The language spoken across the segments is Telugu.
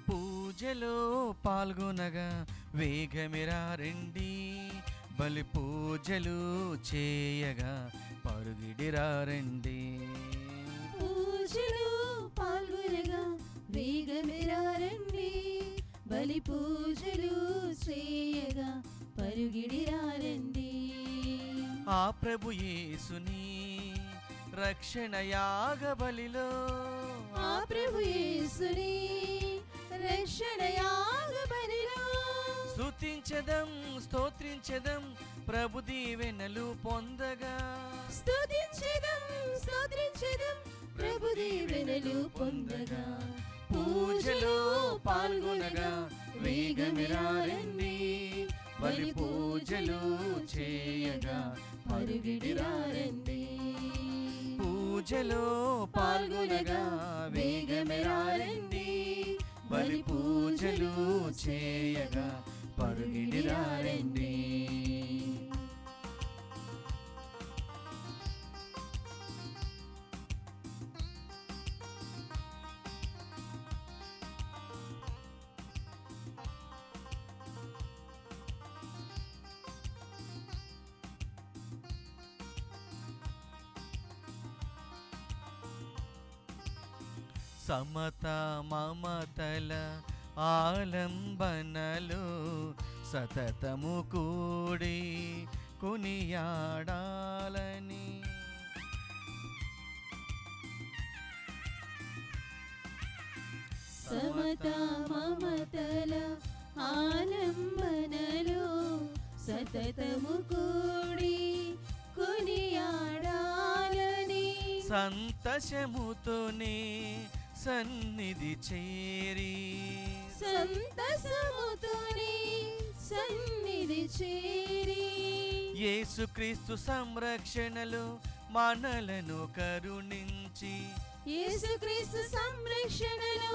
పూజలో పాల్గొనగా వేగమిరా రండి, బలి పూజలు చేయగా పరుగిడిరా రండి. పూజలో పాల్గొనగా వేగమిరా రండి, బలి పూజలు చేయగా పరుగిడిరా రండి. ఆ ప్రభు యేసుని రక్షణ యాగ బలిలో, ఆ ప్రభు యేసుని రక్షణ యాగ బలిలో స్తుతించదం స్తోత్రించదం ప్రభు దీవెనలు పొందగా. స్తుతించెదం స్తోత్రించెదం ప్రభు దీవెనలు పొందగా. పూజలో పాల్గొనగా వేగమిరా రండి, బలి పూజలు చేయగా పరుగిడిరా రండి. పూజలో పాల్గొనగా వేగమిరా రండి, బలి పూజలు చేయగా పరుగిడిరా రండి. సమత మమతల ఆలంబనలో సతతము కూడి కొనియాడాలని. సమత మమతల ఆలంబనలో సతతము కూడి కొనియాడాలని. సంతోషముతోనే సన్నిధి చేరి, సంతసముతోనే సన్నిధి చేరి యేసుక్రీస్తు సంరక్షణలో మనలను కరుణించి, యేసుక్రీస్తు సంరక్షణలో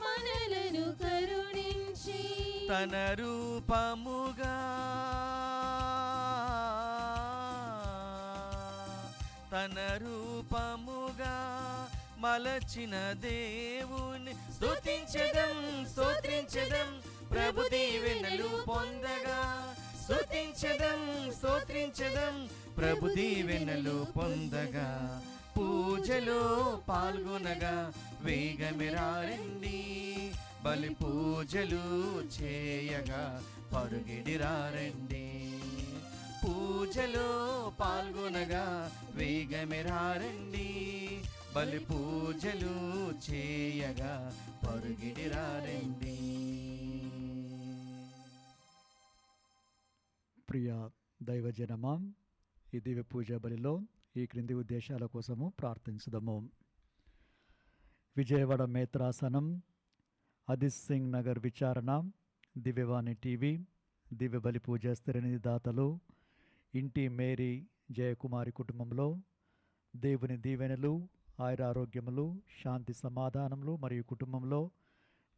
మనలను కరుణించి తన రూపముగా మలచిన దేవుని స్తుతించెదం స్తోత్రించెదం ప్రభు దీవెనలు పొందగా. స్తుతించెదం స్తోత్రించెదం ప్రభు దీవెనలు పొందగా. పూజలో పాల్గొనగా వేగమిరా రండి, బలి పూజలు చేయగా పరుగిడిరా రండి. పూజలో పాల్గొనగా వేగమిరా రండి, బలి పూజలు చేయగా పరుగిడిరా రండి. ప్రియ దైవజనమా, ఈ దివ్య పూజ బలిలో ఈ క్రింది ఉద్దేశాల కోసము ప్రార్థించుదాము. విజయవాడ మేత్రాసనం, అదిత్ సింగ్ నగర్ విచారణ, దివ్యవాణి టీవీ, దివ్య బలి పూజ స్థిరనిధి దాతలు, ఇంటి మేరీ జయకుమారి కుటుంబంలో దేవుని దీవెనలు, ఆయురారోగ్యములు, శాంతి సమాధానములు మరియు కుటుంబంలో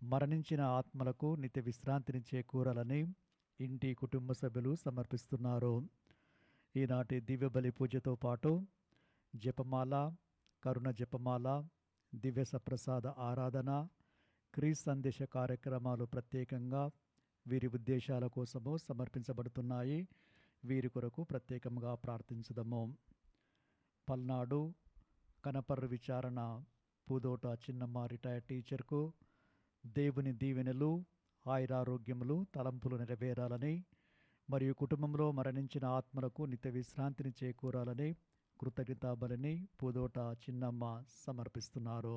మరణించిన ఆత్మలకు నిత్య విశ్రాంతిని చేకూరాలని ఇంటి కుటుంబ సభ్యులు సమర్పిస్తున్నారు. ఈనాటి దివ్య బలి పూజతో పాటు జపమాల, కరుణ జపమాల, దివ్య సప్రసాద ఆరాధన, క్రీస్తు సందేశ కార్యక్రమాలు ప్రత్యేకంగా వీరి ఉద్దేశాల కోసము సమర్పించబడుతున్నాయి. వీరి కొరకు ప్రత్యేకంగా ప్రార్థించుదాము. పల్నాడు కనపర్రు విచారణ పూదోట చిన్నమ్మ రిటైర్డ్ టీచర్కు దేవుని దీవెనలు, ఆయురారోగ్యములు, తలంపులు నెరవేరాలని మరియు కుటుంబంలో మరణించిన ఆత్మలకు నిత్య విశ్రాంతిని చేకూరాలని కృతజ్ఞతా బలిని పూదోట చిన్నమ్మ సమర్పిస్తున్నారు.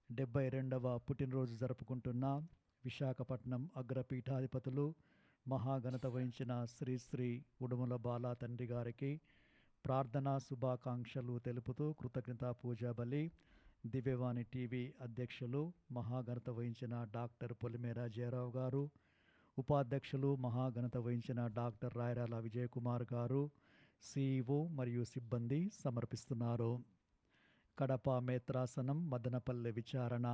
72వ పుట్టినరోజు జరుపుకుంటున్న విశాఖపట్నం అగ్రపీఠాధిపతులు మహాఘనత వహించిన శ్రీ శ్రీ ఉడుమల బాలా తండ్రి గారికి ప్రార్థనా శుభాకాంక్షలు తెలుపుతూ కృతజ్ఞతా పూజా బలి దివ్యవాణి టీవీ అధ్యక్షులు మహాఘనత వహించిన డాక్టర్ పొలిమేర జయరావు గారు, ఉపాధ్యక్షులు మహాఘనత వహించిన డాక్టర్ రాయరాల విజయకుమార్ గారు, సిఇఓ మరియు సిబ్బంది సమర్పిస్తున్నారు. కడప మేత్రాసనం మదనపల్లె విచారణ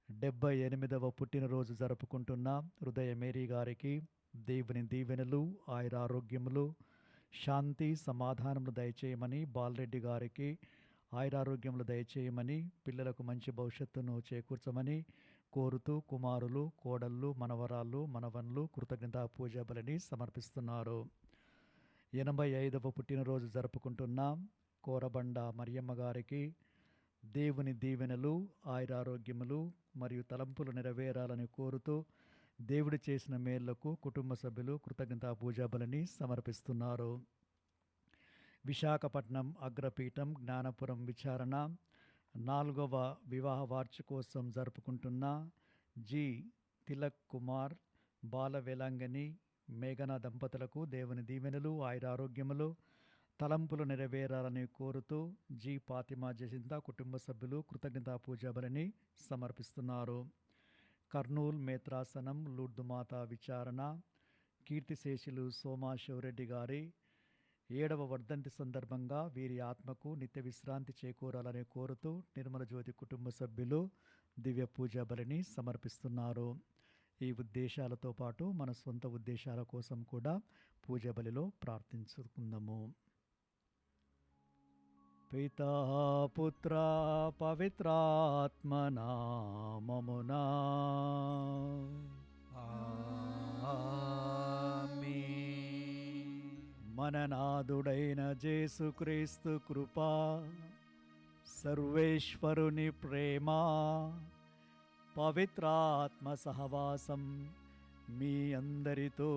78వ పుట్టినరోజు జరుపుకుంటున్న హృదయ మేరీ గారికి దేవుని దీవెనలు, ఆయురారోగ్యములు, శాంతి సమాధానములు దయచేయమని, బాలరెడ్డి గారికి ఆయురారోగ్యములు దయచేయమని, పిల్లలకు మంచి భవిష్యత్తును చేకూర్చమని, కోరుతూ కుమారులు, కోడళ్ళు, మనవరాళ్ళు, మనవన్లు కృతజ్ఞతా పూజా బలిని సమర్పిస్తున్నారు. 85వ పుట్టినరోజు జరుపుకుంటున్న కోరబండ మరియమ్మ గారికి దేవుని దీవెనలు, ఆయురారోగ్యములు మరియు తలంపులు నెరవేరాలని కోరుతూ దేవుడు చేసిన మేళ్లకు కుటుంబ సభ్యులు కృతజ్ఞతా పూజా బలిని సమర్పిస్తున్నారు. విశాఖపట్నం అగ్రపీఠం జ్ఞానపురం విచారణ 4వ వివాహ వార్షికోత్సవం జరుపుకుంటున్న జి తిలక్ కుమార్, బాల వేలాంగని, మేఘన దంపతులకు దేవుని దీవెనలు, ఆయురారోగ్యములు, తలంపులు నెరవేరాలని కోరుతూ జి ఫాతిమా జసింత కుటుంబ సభ్యులు కృతజ్ఞతా పూజా బలిని సమర్పిస్తున్నారు. కర్నూల్ మేత్రాసనం లూర్దుమాత విచారణ కీర్తిశేషులు సోమాశివరెడ్డి గారి 7వ వర్ధంతి సందర్భంగా వీరి ఆత్మకు నిత్య విశ్రాంతి చేకూరాలని కోరుతూ నిర్మల జ్యోతి కుటుంబ సభ్యులు దివ్య పూజా బలిని సమర్పిస్తున్నారు. ఈ ఉద్దేశాలతో పాటు మన సొంత ఉద్దేశాల కోసం కూడా పూజా బలిలో ప్రార్థించుకుందాము. పితా పుత్ర పవిత్రాత్మ నామమునా మన నాథుడైన యేసుక్రీస్తు కృపా, సర్వేశ్వరుని ప్రేమ, పవిత్రాత్మ సహవాసం మీ అందరితో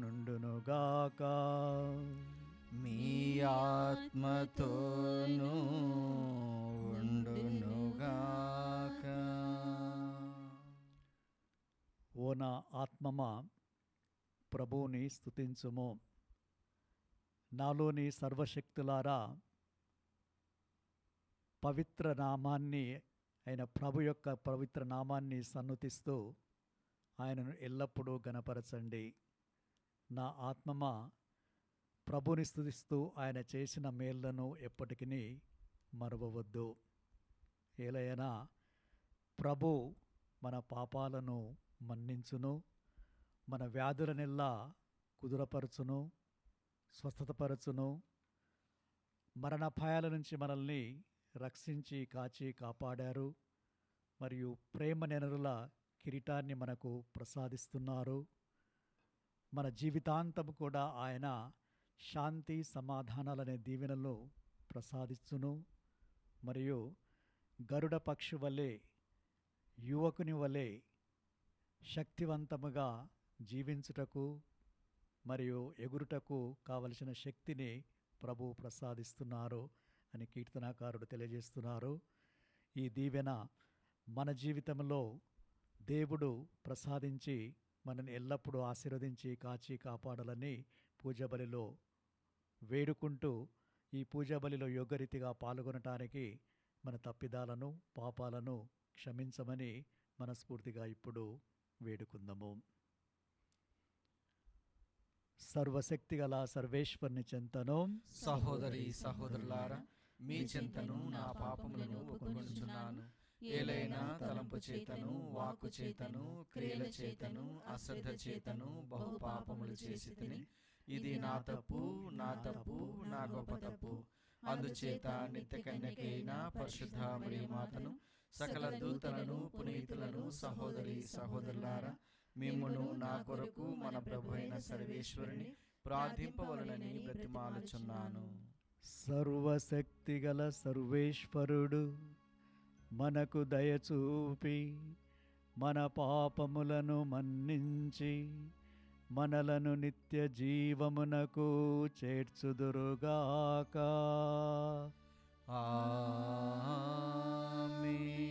నుండునుగాక. మీ ఆత్మతోనూ ఉండునుగాక. ఓ నా ఆత్మమా ప్రభువుని స్తుతించుము. నాలోని సర్వశక్తులారా పవిత్ర నామాన్ని అయిన ప్రభు యొక్క పవిత్ర నామాన్ని సన్నుతిస్తూ ఆయనను ఎల్లప్పుడూ గణపరచండి. నా ఆత్మమా ప్రభుని స్తుతిస్తూ ఆయన చేసిన మేళ్లను ఎప్పటికీ మరువవద్దు. ఏలైనా ప్రభు మన పాపాలను మన్నించును, మన వ్యాధులనెల్లా కుదురపరచును, స్వస్థతపరచును, మరణభయాల నుంచి మనల్ని రక్షించి కాచి కాపాడారు. మరియు ప్రేమ నెనరుల కిరీటాన్ని మనకు ప్రసాదిస్తున్నారు. మన జీవితాంతం కూడా ఆయన శాంతి సమాధానాలనే దీవెనలు ప్రసాదించును. మరియు గరుడ పక్షి వలె, యువకుని వలె శక్తివంతముగా జీవించుటకు మరియు ఎగురుటకు కావలసిన శక్తిని ప్రభు ప్రసాదిస్తున్నారు అని కీర్తనాకారుడు తెలియజేస్తున్నారు. ఈ దీవెన మన జీవితంలో దేవుడు ప్రసాదించి మనల్ని ఎల్లప్పుడూ ఆశీర్వదించి కాచి కాపాడాలని పూజా బలిలో వేడుకుంటూ ఈ పూజా బలిలో యోగ్యరీతిగా పాల్గొనటానికి మన తప్పిదాలను పాపాలను క్షమించమని మనస్ఫూర్తిగా ఇప్పుడు వేడుకుందాము. సర్వశక్తి గల సర్వేశ్వరుని చెంతను సహోదరి సహోదరులారా, మీ చెంతను నా పాపములను ఒప్పుకొనుచున్నాను. ఏలైనా తలంపు చేతను, వాక్కు చేతను, క్రియల చేతను, అశ్రద్ధ చేతను బహు పాపములు చేసి తిని, ఇది నా తప్పు, నా తప్పు, నా గొప్ప తప్పు. అందుచేత నిత్య కన్యకైన పరిశుద్ధ మరియ మాతను, సకల దూతలను, పునీతులను, సహోదరి సహోదరులారా, మిమ్మును నా కొరకు మన ప్రభు అయిన సర్వేశ్వరుని ప్రార్థింపవలనని బ్రతిమాలుచున్నాను. సర్వశక్తి గల సర్వేశ్వరుడు మనకు దయచూపి మన పాపములను మన్నించి మనలను నిత్య జీవమునకు చేర్చుదురుగాక. ఆమేన్.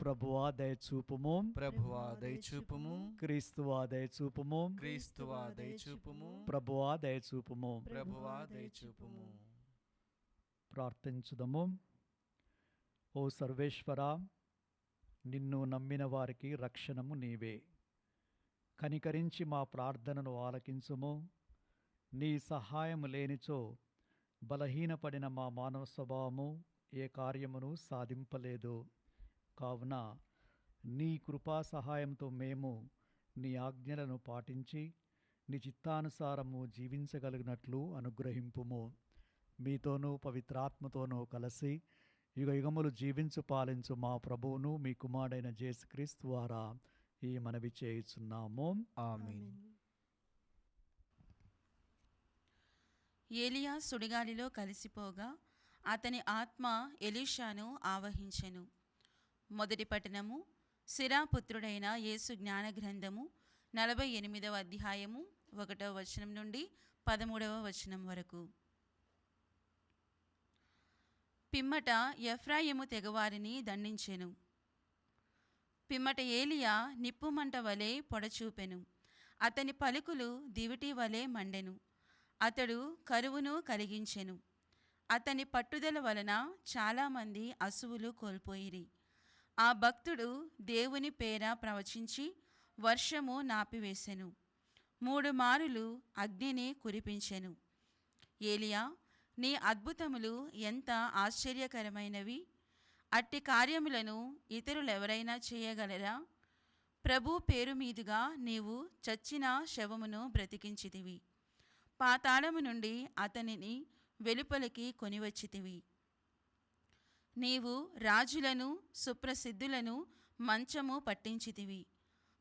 ప్రభువా దయచూపుము, ప్రభువా దయచూపుము, క్రీస్తువా దయచూపుము, క్రీస్తువా దయచూపుము, ప్రభువా దయచూపుము. ప్రభువా దయచూపుము. ప్రార్థించుదము. ఓ సర్వేశ్వర, నిన్ను నమ్మిన వారికి రక్షణము నీవే. కనికరించి మా ప్రార్థనను ఆలకించుము. నీ సహాయము లేనిచో బలహీనపడిన మా మానవ స్వభావము ఏ కార్యమును సాధింపలేదు. కావున నీ కృపా సహాయంతో మేము నీ ఆజ్ఞలను పాటించి నీ చిత్తానుసారము జీవించగలిగినట్లు అనుగ్రహింపుము. మీతోనూ పవిత్రాత్మతోనూ కలిసి యుగ యుగములు జీవించు పాలించు మా ప్రభువును మీ కుమారుడైన యేసుక్రీస్తు ద్వారా ఈ మనవి చేయుచున్నాము. ఆమేన్. ఏలియా సుడిగాలిలో కలిసిపోగా అతని ఆత్మ ఎలీషాను ఆవహించెను. మొదటి పట్టణము సిరా పుత్రుడైన యేసు జ్ఞాన గ్రంథము 48వ అధ్యాయము 1వ వచనం నుండి 13వ వచనం వరకు. పిమ్మట ఎఫ్రాయిము తెగవారిని దండించెను. పిమ్మట ఏలియా నిప్పుమంట వలె పొడచూపెను. అతని పలుకులు దివిటి వలె మండెను. అతడు కరువును కలిగించెను. అతని పట్టుదల వలన చాలామంది అసువులు కోల్పోయిరి. ఆ భక్తుడు దేవుని పేర ప్రవచించి వర్షము నాపివేసెను. 3 మారులు అగ్నిని కురిపించెను. ఏలియా, నీ అద్భుతములు ఎంత ఆశ్చర్యకరమైనవి! అట్టి కార్యములను ఇతరులెవరైనా చేయగలరా? ప్రభు పేరు మీదుగా నీవు చచ్చిన శవమును బ్రతికించితివి. పాతాళము నుండి అతనిని వెలుపలికి కొనివచ్చితివి. నీవు రాజులను సుప్రసిద్ధులను మంచము పట్టించితివి.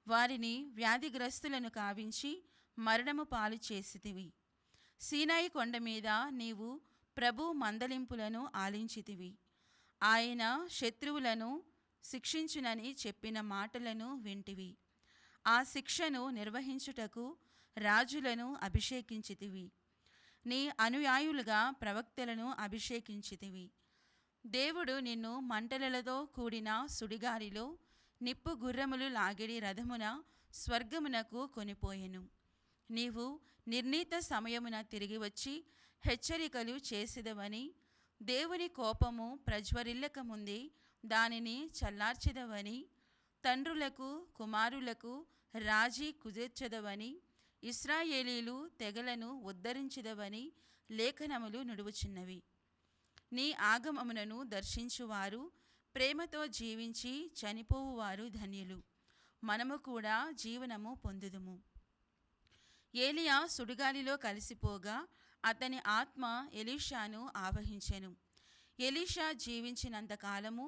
వారిని వ్యాధిగ్రస్తులను కావించి మరణము పాలు చేసితివి. సీనాయి కొండ మీద నీవు ప్రభు మందలింపులను ఆలించితివి. ఆయన శత్రువులను శిక్షించునని చెప్పిన మాటలను వింటివి. ఆ శిక్షను నిర్వహించుటకు రాజులను అభిషేకించితివి. నీ అనుయాయులుగా ప్రవక్తలను అభిషేకించితివి. దేవుడు నిన్ను మంటలతో కూడిన సుడిగాలిలో నిప్పు గుర్రములు లాగిడి రథమున స్వర్గమునకు కొనిపోయెను. నీవు నిర్ణీత సమయమున తిరిగి వచ్చి హెచ్చరికలు చేసిదవని, దేవుని కోపము ప్రజ్వరిల్లక ముందే దానిని చల్లార్చెదవని, తండ్రులకు కుమారులకు రాజీ కుదిర్చెదవని, ఇశ్రాయేలీలు తెగలను ఉద్ధరించెదవని లేఖనములు నుడువుచున్నవి. నీ ఆగమమునను దర్శించువారు, ప్రేమతో జీవించి చనిపోవువారు ధన్యులు. మనము కూడా జీవనము పొందుదుము. ఏలియా సుడిగాలిలో కలిసిపోగా అతని ఆత్మ ఎలీషాను ఆవహించెను. ఎలీషా జీవించినంతకాలము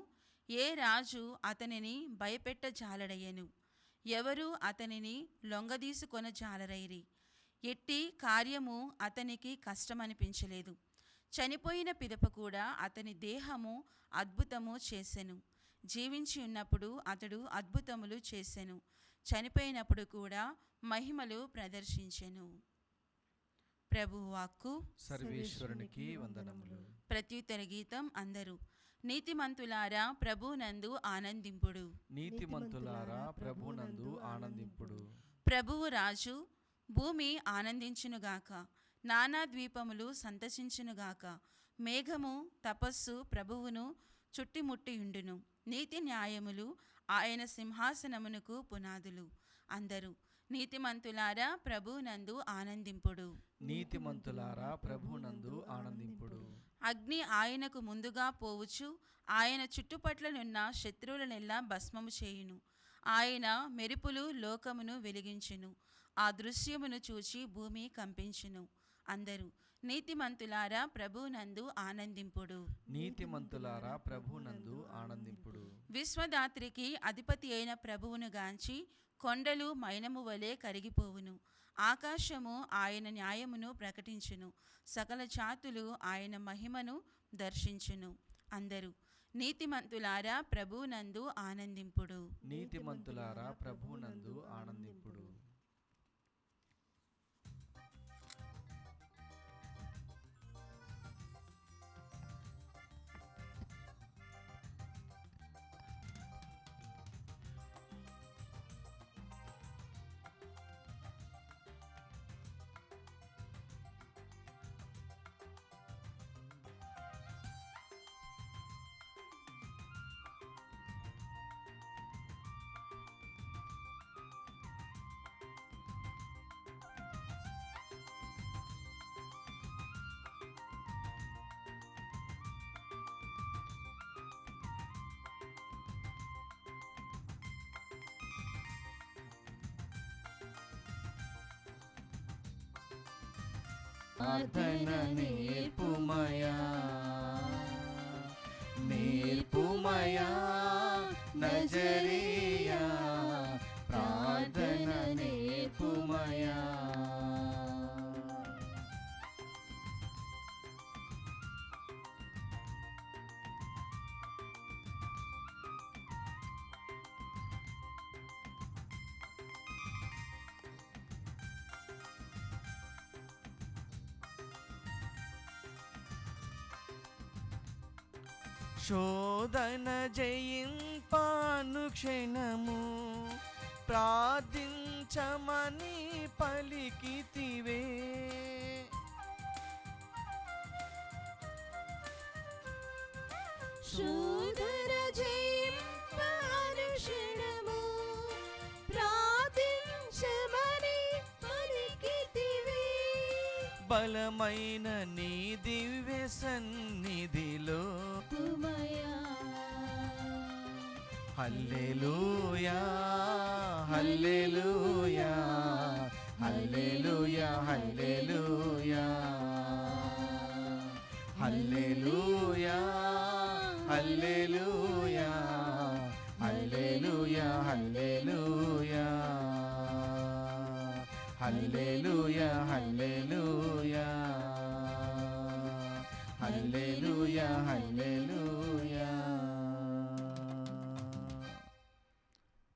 ఏ రాజు అతనిని భయపెట్టజాలడయ్యెను. ఎవరు అతనిని లొంగదీసుకొనజాలరైరి. ఎట్టి కార్యము అతనికి కష్టమనిపించలేదు. చనిపోయిన పిదప కూడా అతని దేహము అద్భుతము చేసెను. జీవించి ఉన్నప్పుడు అతడు అద్భుతములు చేసెను. చనిపోయినప్పుడు కూడా మహిమలు ప్రదర్శించెను. ప్రభువు వాక్కు. సర్వేశ్వరునికి వందనములు. ప్రత్యుత్తర గీతం అందరూ. నీతిమంతులారా ప్రభువునందు ఆనందింపుడు. నీతిమంతులారా ప్రభునందు ఆనందింపుడు. ప్రభువు రాజు. భూమి ఆనందించునుగాక, నానా ద్వీపములు సంతసించునుగాక. మేఘము తపస్సు ప్రభువును చుట్టిముట్టియుండును. నీతి న్యాయములు ఆయన సింహాసనమునకు పునాదులు. అందరూ నీతిమంతులారా ప్రభునందు ఆనందింపుడు. నీతిమంతులారా ప్రభునందు ఆనందింపుడు. అగ్ని ఆయనకు ముందుగా పోవచ్చు. ఆయన చుట్టుపట్లనున్న శత్రువులనెల్లా భస్మము చేయును. ఆయన మెరుపులు లోకమును వెలిగించును. ఆ దృశ్యమును చూచి భూమి కంపించును. అందరూ నీతిమంతులారా ప్రభునందు ఆనందింపుడు. నీతిమంతులారా ప్రభునందు ఆనందింపుడు. విశ్వదాత్రికి అధిపతి అయిన ప్రభువును గాంచి కొండలు మైనము వలె కరిగిపోవును. ఆకాశము ఆయన న్యాయమును ప్రకటించును. సకల జాతులు ఆయన మహిమను దర్శించును. అందరూ నీతిమంతులారా ప్రభునందు ఆనందింపుడు. నీతిమంతులారా ప్రభునందు ఆనందింపుడు. ప్రార్థన నేర్పుమయా, నేర్చుకొనుచున్నాను నేర్పుమయా నజరేయా, ప్రార్థన నేర్పుమయా. శోధన జయింపాను క్షణము ప్రార్థించమని పలికితివే. శోధన జయింపనుక్షణము ప్రార్థించమని పలికితివే. బలమైన నీ దివ్య సన్నిధిలో నేర్పుమయా హల్లెలూయా హల్లెలూయా హల్లెలూయా హల్లెలూయా హల్లెలూయా హల్లెలూయా హల్లెలూయా హల్లెలూయా హల్లెలూయా హల్లెలూయా హల్లెలూయా హల్లెలూయా.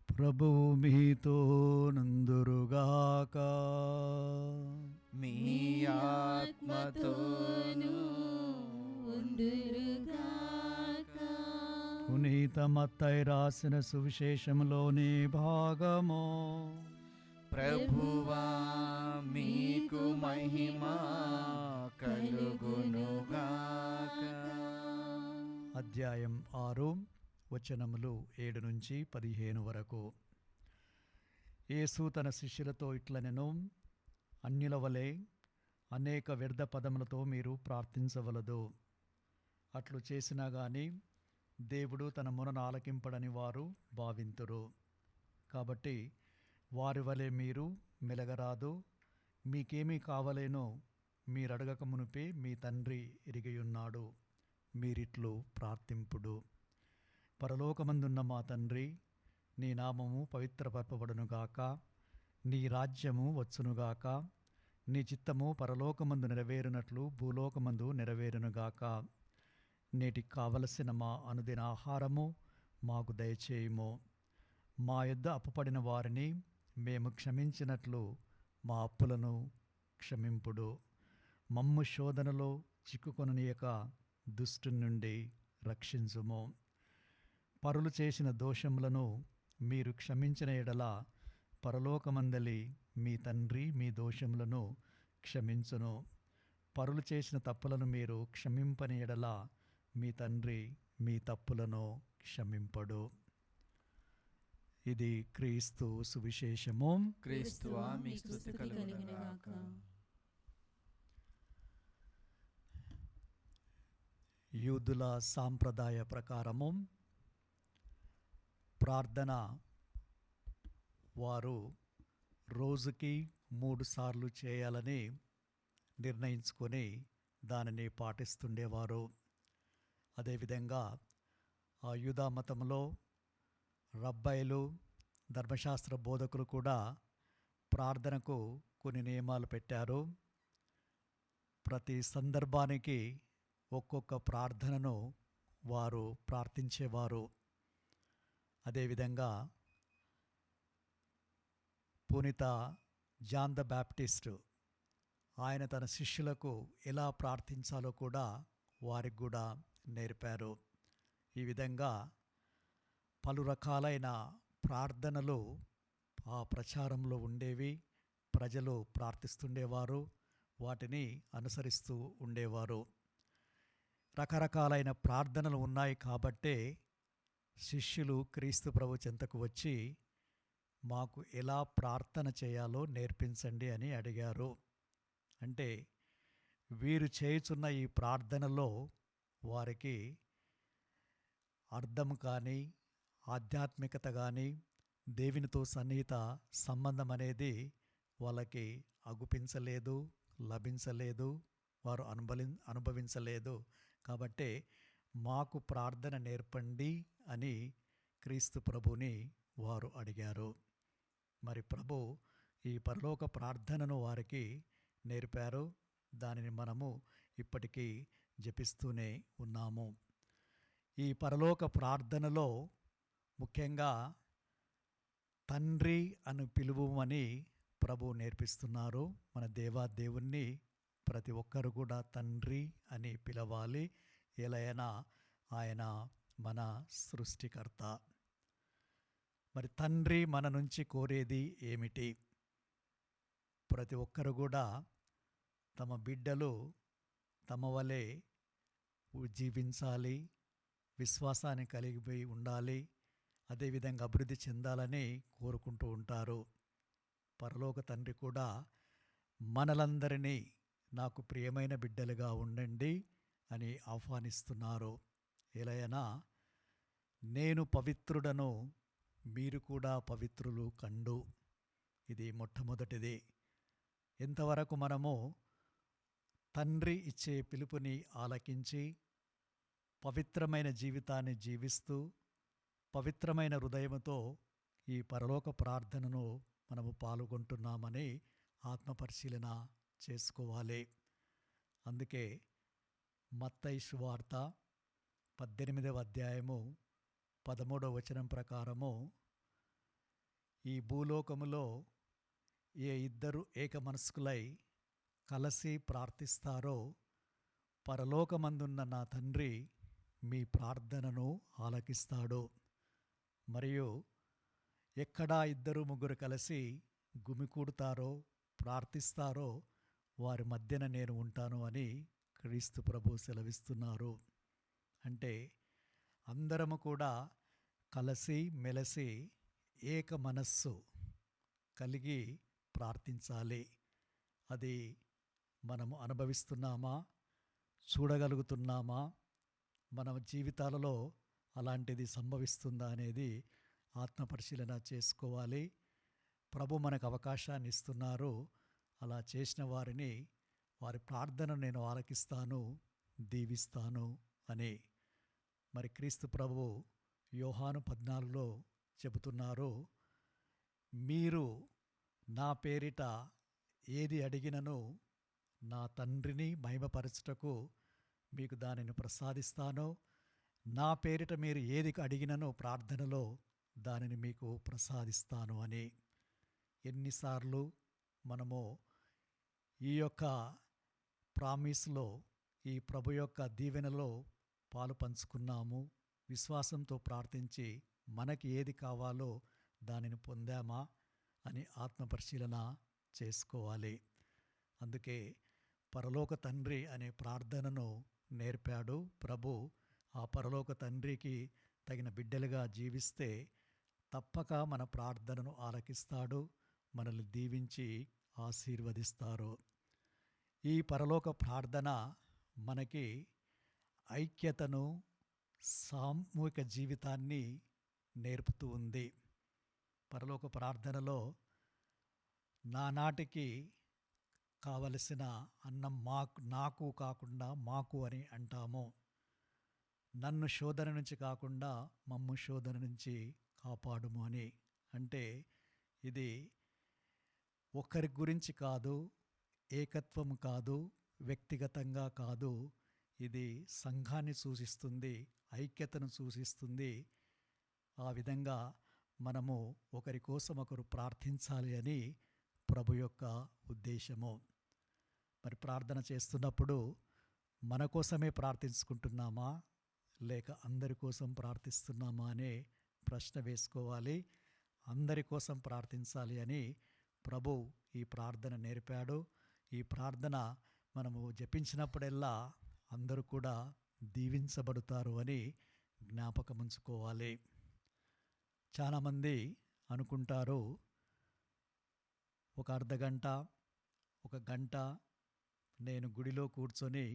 ప్రభువు మీతో నందురుగాక. మీ ఆత్మతోను ఉండురుగాక. పునీత మత్తయి రాసిన సువిశేషములోని భాగము. ప్రభువా మీకు మహిమ కలుగునుగాక. అధ్యాయం 6 వచనములు 7 నుంచి 15 వరకు. యేసు తన శిష్యులతో ఇట్లనెను, అన్యుల వలె అనేక వ్యర్థ పదములతో మీరు ప్రార్థించవలదు. అట్లు చేసినా గాని దేవుడు తన మొరను ఆలకింపడని వారు భావింతురు. కాబట్టి వారి వలె మీరు మెలగరాదు. మీకేమీ కావలేనో మీరడగక మునుపే మీ తండ్రి ఎరిగియున్నాడు. మీరిట్లు ప్రార్థింపుడు. పరలోకమందున్న మా తండ్రి, నీ నామము పవిత్రపరపబడునుగాక. నీ రాజ్యము వచ్చునుగాక. నీ చిత్తము పరలోకమందు నెరవేరునట్లు భూలోకమందు నెరవేరునుగాక. నేటికి కావలసిన మా అనుదిన ఆహారము మాకు దయచేయుము. మా యొద్ద అప్పుపడిన వారిని మేము క్షమించినట్లు మా అప్పులను క్షమింపుడు. మమ్ము శోధనలో చిక్కుకొననీయక దుష్టుని నుండి రక్షించుము. పరులు చేసిన దోషములను మీరు క్షమించిన ఎడల పరలోకమందలి మీ తండ్రి మీ దోషములను క్షమించును. పరులు చేసిన తప్పులను మీరు క్షమింపని ఎడల మీ తండ్రి మీ తప్పులను క్షమింపడు. ఇది క్రీస్తు సువిశేషము. క్రీస్తువా మీ స్తుతి కలుగునుగాక. యూదుల సాంప్రదాయ ప్రకారము ప్రార్థన వారు రోజుకి 3 సార్లు చేయాలని నిర్ణయించుకొని దానిని పాటిస్తుండేవారు. అదేవిధంగా ఆ యూదా మతంలో రబ్బాయిలు, ధర్మశాస్త్ర బోధకులు కూడా ప్రార్థనకు కొన్ని నియమాలు పెట్టారు. ప్రతి సందర్భానికి ఒక్కొక్క ప్రార్థనను వారు ప్రార్థించేవారు. అదేవిధంగా పునీత జాన్ ద బ్యాప్టిస్ట్ ఆయన తన శిష్యులకు ఎలా ప్రార్థించాలో కూడా వారికి కూడా నేర్పారు. ఈ విధంగా పలు రకాలైన ప్రార్థనలు ఆ ప్రచారంలో ఉండేవి. ప్రజలు ప్రార్థిస్తుండేవారు, వాటిని అనుసరిస్తూ ఉండేవారు. రకరకాలైన ప్రార్థనలు ఉన్నాయి కాబట్టే శిష్యులు క్రీస్తు ప్రభు చెంతకు వచ్చి మాకు ఎలా ప్రార్థన చేయాలో నేర్పించండి అని అడిగారు. అంటే వీరు చేయుచున్న ఈ ప్రార్థనలో వారికి అర్థం కానీ, ఆధ్యాత్మికత కానీ, దేవునితో సన్నిహిత సంబంధం అనేది వాళ్ళకి అగుపించలేదు, లభించలేదు, వారు అనుభవించలేదు. కాబట్టి మాకు ప్రార్థన నేర్పండి అని క్రీస్తు ప్రభుని వారు అడిగారు. మరి ప్రభు ఈ పరలోక ప్రార్థనను వారికి నేర్పారు. దానిని మనము ఇప్పటికీ జపిస్తూనే ఉన్నాము. ఈ పరలోక ప్రార్థనలో ముఖ్యంగా తండ్రి అని పిలువమని ప్రభు నేర్పిస్తున్నారు. మన దేవుణ్ణి ప్రతి ఒక్కరు కూడా తండ్రి అని పిలవాలి. ఎలైనా ఆయన మన సృష్టికర్త. మరి తండ్రి మన నుంచి కోరేది ఏమిటి? ప్రతి ఒక్కరు కూడా తమ బిడ్డలు తమ వలె జీవించాలి, విశ్వాసాన్ని కలిగిపోయి ఉండాలి, అదేవిధంగా అభివృద్ధి చెందాలని కోరుకుంటూ ఉంటారు. పరలోక తండ్రి కూడా మనలందరినీ నాకు ప్రియమైన బిడ్డలుగా ఉండండి అని ఆహ్వానిస్తున్నారు. ఎలయనా నేను పవిత్రుడను, మీరు కూడా పవిత్రులు కండు. ఇది మొట్టమొదటిది. ఎంతవరకు మనము తండ్రి ఇచ్చే పిలుపుని ఆలకించి పవిత్రమైన జీవితాన్ని జీవిస్తూ పవిత్రమైన హృదయంతో ఈ పరలోక ప్రార్థనను మనము పాల్గొంటున్నామని ఆత్మపరిశీలన చేసుకోవాలి. అందుకే మత్తయి సువార్త 18వ అధ్యాయము 13వ వచనం ప్రకారము, ఈ భూలోకములో ఏ ఇద్దరు ఏక మనస్కులై కలిసి ప్రార్థిస్తారో పరలోకమందున్న నా తండ్రి మీ ప్రార్థనను ఆలకిస్తాడు. మరియు ఎక్కడా ఇద్దరు ముగ్గురు కలిసి గుమికూడుతారో ప్రార్థిస్తారో వారి మధ్యన నేను ఉంటాను అని క్రీస్తు ప్రభు సెలవిస్తున్నారు. అంటే అందరము కూడా కలిసి మెలిసి ఏక మనస్సు కలిగి ప్రార్థించాలి. అది మనము అనుభవిస్తున్నామా, చూడగలుగుతున్నామా, మన జీవితాలలో అలాంటిది సంభవిస్తుందా అనేది ఆత్మపరిశీలన చేసుకోవాలి. ప్రభు మనకు అవకాశాన్ని ఇస్తున్నారు. అలా చేసిన వారిని, వారి ప్రార్థనను నేను ఆలకిస్తాను, దీవిస్తాను అని. మరి క్రీస్తు ప్రభువు యోహాను 14లో చెబుతున్నారు, మీరు నా పేరిట ఏది అడిగినను నా తండ్రిని మహిమపరచుటకు మీకు దానిని ప్రసాదిస్తాను. నా పేరిట మీరు ఏది అడిగినను ప్రార్థనలో దానిని మీకు ప్రసాదిస్తాను అని. ఎన్నిసార్లు మనము ఈ యొక్క ప్రామిస్లో, ఈ ప్రభు యొక్క దీవెనలో పాలు పంచుకున్నాము. విశ్వాసంతో ప్రార్థించి మనకి ఏది కావాలో దానిని పొందామా అని ఆత్మపరిశీలన చేసుకోవాలి. అందుకే పరలోక తండ్రి అనే ప్రార్థనను నేర్పాడు ప్రభు. ఆ పరలోక తండ్రికి తగిన బిడ్డలుగా జీవిస్తే తప్పక మన ప్రార్థనను ఆలకిస్తాడు, మనల్ని దీవించి ఆశీర్వదిస్తారు. ఈ పరలోక ప్రార్థన మనకి ఐక్యతను, సామూహిక జీవితాన్ని నేర్పుతూ ఉంది. పరలోక ప్రార్థనలో నానాటికి కావలసిన అన్నం నాకు కాకుండా మాకు అని అంటాము. నన్ను శోధన నుంచి కాకుండా మమ్ము శోధన నుంచి కాపాడుము అని. అంటే ఇది ఒకరి గురించి కాదు, ఏకత్వం కాదు, వ్యక్తిగతంగా కాదు. ఇది సంఘాన్ని సూచిస్తుంది, ఐక్యతను సూచిస్తుంది. ఆ విధంగా మనము ఒకరి కోసం ఒకరు ప్రార్థించాలి అని ప్రభు యొక్క ఉద్దేశము. మరి ప్రార్థన చేస్తున్నప్పుడు మన కోసమే ప్రార్థించుకుంటున్నామా, లేక అందరి కోసం ప్రార్థిస్తున్నామా అనే ప్రశ్న వేసుకోవాలి. అందరి కోసం ప్రార్థించాలి అని ప్రభు ఈ ప్రార్థన నేర్పాడు. ఈ ప్రార్థన మనము జపించినప్పుడల్లా అందరూ కూడా దీవించబడతారు అని జ్ఞాపకం ఉంచుకోవాలి. చాలామంది అనుకుంటారు, ఒక అర్ధగంట, ఒక గంట నేను గుడిలో కూర్చొని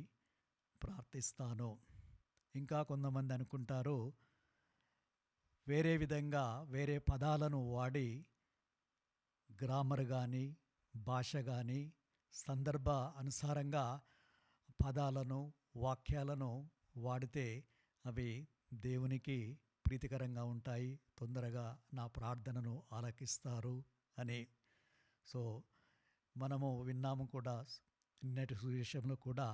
ప్రార్థిస్తాను. ఇంకా కొంతమంది అనుకుంటారు, వేరే విధంగా వేరే పదాలను వాడి గ్రామర్ కానీ భాష కానీ సందర్భ అనుసారంగా పదాలను వాక్యాలను వాడితే అవి దేవునికి ప్రీతికరంగా ఉంటాయి, తొందరగా నా ప్రార్థనను ఆలకిస్తారు అని. సో మనము విన్నాము కూడా, నిన్నటి సువిశేషంలో కూడా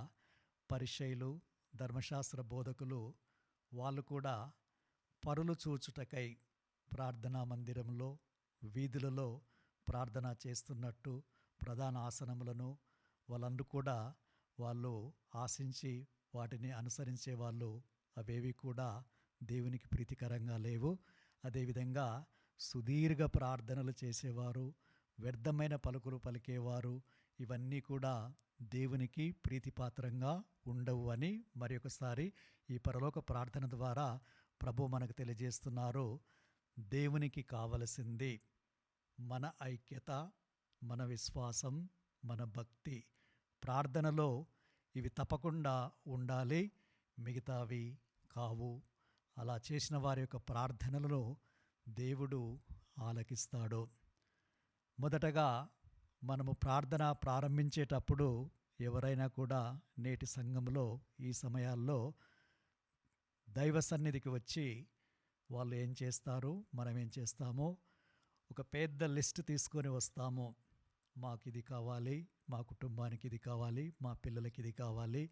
పరిసయ్యులు, ధర్మశాస్త్ర బోధకులు వాళ్ళు కూడా పరులు చూచుటకై ప్రార్థనా మందిరంలో, వీధులలో ప్రార్థన చేస్తున్నట్టు ప్రధాన ఆసనములను వాళ్ళందరూ కూడా వాళ్ళు ఆశించి వాటిని అనుసరించే వాళ్ళు. అవేవి కూడా దేవునికి ప్రీతికరంగా లేవు. అదేవిధంగా సుదీర్ఘ ప్రార్థనలు చేసేవారు, వ్యర్థమైన పలుకులు పలికేవారు, ఇవన్నీ కూడా దేవునికి ప్రీతిపాత్రంగా ఉండవు అని మరి ఒకసారి ఈ పరలోక ప్రార్థన ద్వారా ప్రభు మనకు తెలియజేస్తున్నారు. దేవునికి కావలసింది మన ఐక్యత, మన విశ్వాసం, మన భక్తి. ప్రార్థనలో ఇవి తప్పకుండా ఉండాలి, మిగతావి కావు. అలా చేసిన వారి యొక్క ప్రార్థనలను దేవుడు ఆలకిస్తాడు. మొదటగా మనము ప్రార్థన ప్రారంభించేటప్పుడు ఎవరైనా కూడా నేటి సంఘంలో ఈ సమయాల్లో దైవ సన్నిధికి వచ్చి వాళ్ళు ఏం చేస్తారు, మనం ఏం చేస్తామో ఒక పెద్ద లిస్ట్ తీసుకొని వస్తాము. మాకు ఇది కావాలి, మా కుటుంబానికి ఇది కావాలి, మా పిల్లలకి ఇది కావాలి,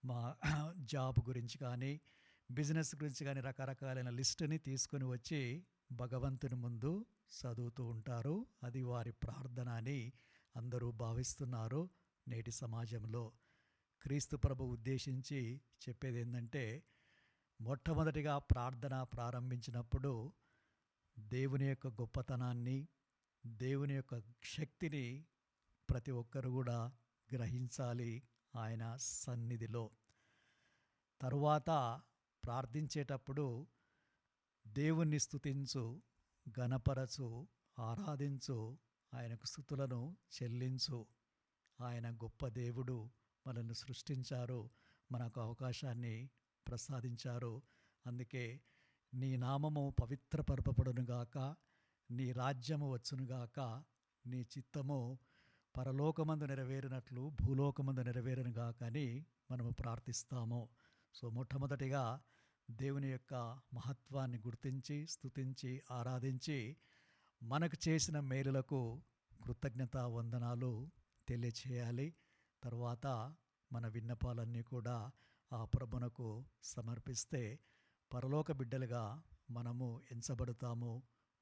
మా జాబ్ గురించి కానీ బిజినెస్ గురించి కానీ రకరకాలైన లిస్టుని తీసుకొని వచ్చి భగవంతుని ముందు చదువుతూ ఉంటారు. అది వారి ప్రార్థన అని అందరూ భావిస్తున్నారు నేటి సమాజంలో. క్రీస్తు ప్రభు ఉద్దేశించి చెప్పేది ఏంటంటే, మొట్టమొదటిగా ప్రార్థన ప్రారంభించినప్పుడు దేవుని యొక్క గొప్పతనాన్ని, దేవుని యొక్క శక్తిని ప్రతి ఒక్కరు కూడా గ్రహించాలి ఆయన సన్నిధిలో. తరువాత ప్రార్థించేటప్పుడు దేవుణ్ణి స్తుతించు, గణపరచు, ఆరాధించు, ఆయనకు స్తుతులను చెల్లించు. ఆయన గొప్ప దేవుడు, మనల్ని సృష్టించారు, మనకు అవకాశాన్ని ప్రసాదించారు. అందుకే నీ నామము పవిత్రపరపబడునుగాక, నీ రాజ్యము వచ్చునుగాక, నీ చిత్తము పరలోకమందు నెరవేరినట్లు భూలోకమందు నెరవేరునుగాక అని మనము ప్రార్థిస్తాము. సో మొట్టమొదటిగా దేవుని యొక్క మహత్వాన్ని గుర్తించి, స్తుతించి, ఆరాధించి మనకు చేసిన మేలులకు కృతజ్ఞతా వందనాలు తెలియచేయాలి. తర్వాత మన విన్నపాలన్నీ కూడా ఆ ప్రభునకు సమర్పిస్తే పరలోక బిడ్డలుగా మనము ఎంచబడతాము,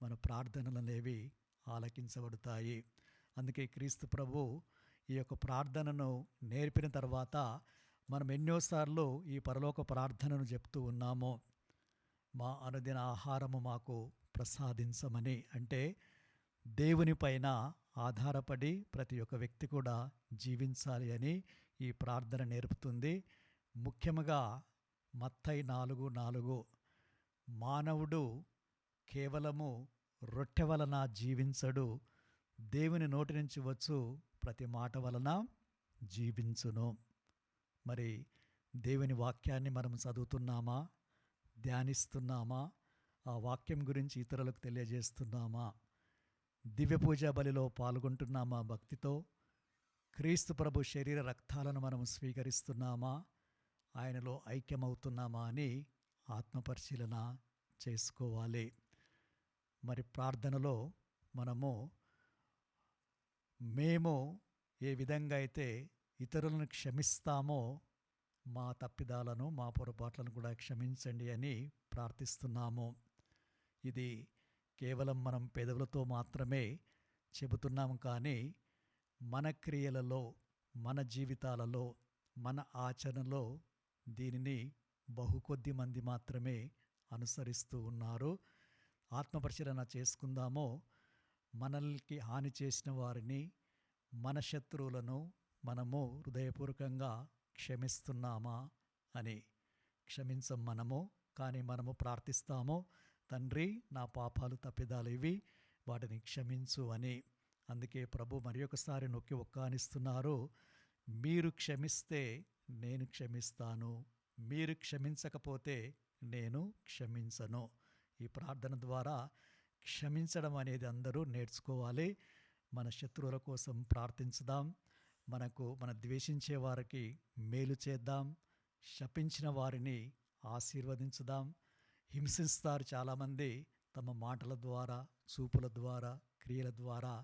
మన ప్రార్థనలు అనేవి ఆలకించబడతాయి. అందుకే క్రీస్తు ప్రభు ఈ యొక్క ప్రార్థనను నేర్పిన తర్వాత మనం ఎన్నోసార్లు ఈ పరలోక ప్రార్థనను చెప్తూ ఉన్నాము. మా అనుదిన ఆహారము మాకు ప్రసాదించమని. అంటే దేవుని పైన ఆధారపడి ప్రతి ఒక్క వ్యక్తి కూడా జీవించాలి అని ఈ ప్రార్థన నేర్పుతుంది. ముఖ్యంగా మత్తయి 4:4 మానవుడు కేవలము రొట్టె వలన జీవించడు, దేవుని నోటి నుంచి వచ్చు ప్రతి మాట వలన జీవించును. మరి దేవుని వాక్యాన్ని మనం చదువుతున్నామా, ధ్యానిస్తున్నామా, ఆ వాక్యం గురించి ఇతరులకు తెలియజేస్తున్నామా, దివ్య పూజ బలిలో పాల్గొంటున్నామా భక్తితో, క్రీస్తు ప్రభు శరీర రక్తాలను మనం స్వీకరిస్తున్నామా, ఆయనలో ఐక్యమవుతున్నామా అని ఆత్మపరిశీలన చేసుకోవాలి. మరి ప్రార్థనలో మేము ఏ విధంగా అయితే ఇతరులను క్షమిస్తామో మా తప్పిదాలను, మా పొరపాట్లను కూడా క్షమించండి అని ప్రార్థిస్తున్నాము. ఇది కేవలం మనం పెదవులతో మాత్రమే చెబుతున్నాము, కానీ మన క్రియలలో, మన జీవితాలలో, మన ఆచరణలో దీనిని బహుకొద్ది మంది మాత్రమే అనుసరిస్తూ ఉన్నారు. ఆత్మపరిశీలన చేసుకుందాము. మనల్ని హాని చేసిన వారిని, మన శత్రువులను మనము హృదయపూర్వకంగా క్షమిస్తున్నామా అని. క్షమించం మనము, కానీ మనము ప్రార్థిస్తాము, తండ్రి నా పాపాలు తప్పిదాలు ఇవి, వాటిని క్షమించు అని. అందుకే ప్రభు మరి ఒకసారి నొక్కి ఒక్కానిస్తున్నారు, మీరు క్షమిస్తే నేను క్షమిస్తాను, మీరు క్షమించకపోతే నేను క్షమించను. ఈ ప్రార్థన ద్వారా క్షమించడం అనేది అందరూ నేర్చుకోవాలి. మన శత్రువుల కోసం ప్రార్థించుదాం, మన ద్వేషించే వారికి మేలు చేద్దాం, శపించిన వారిని ఆశీర్వదించుదాం. హింసిస్తారు చాలామంది తమ మాటల ద్వారా, చూపుల ద్వారా, క్రియల ద్వారా.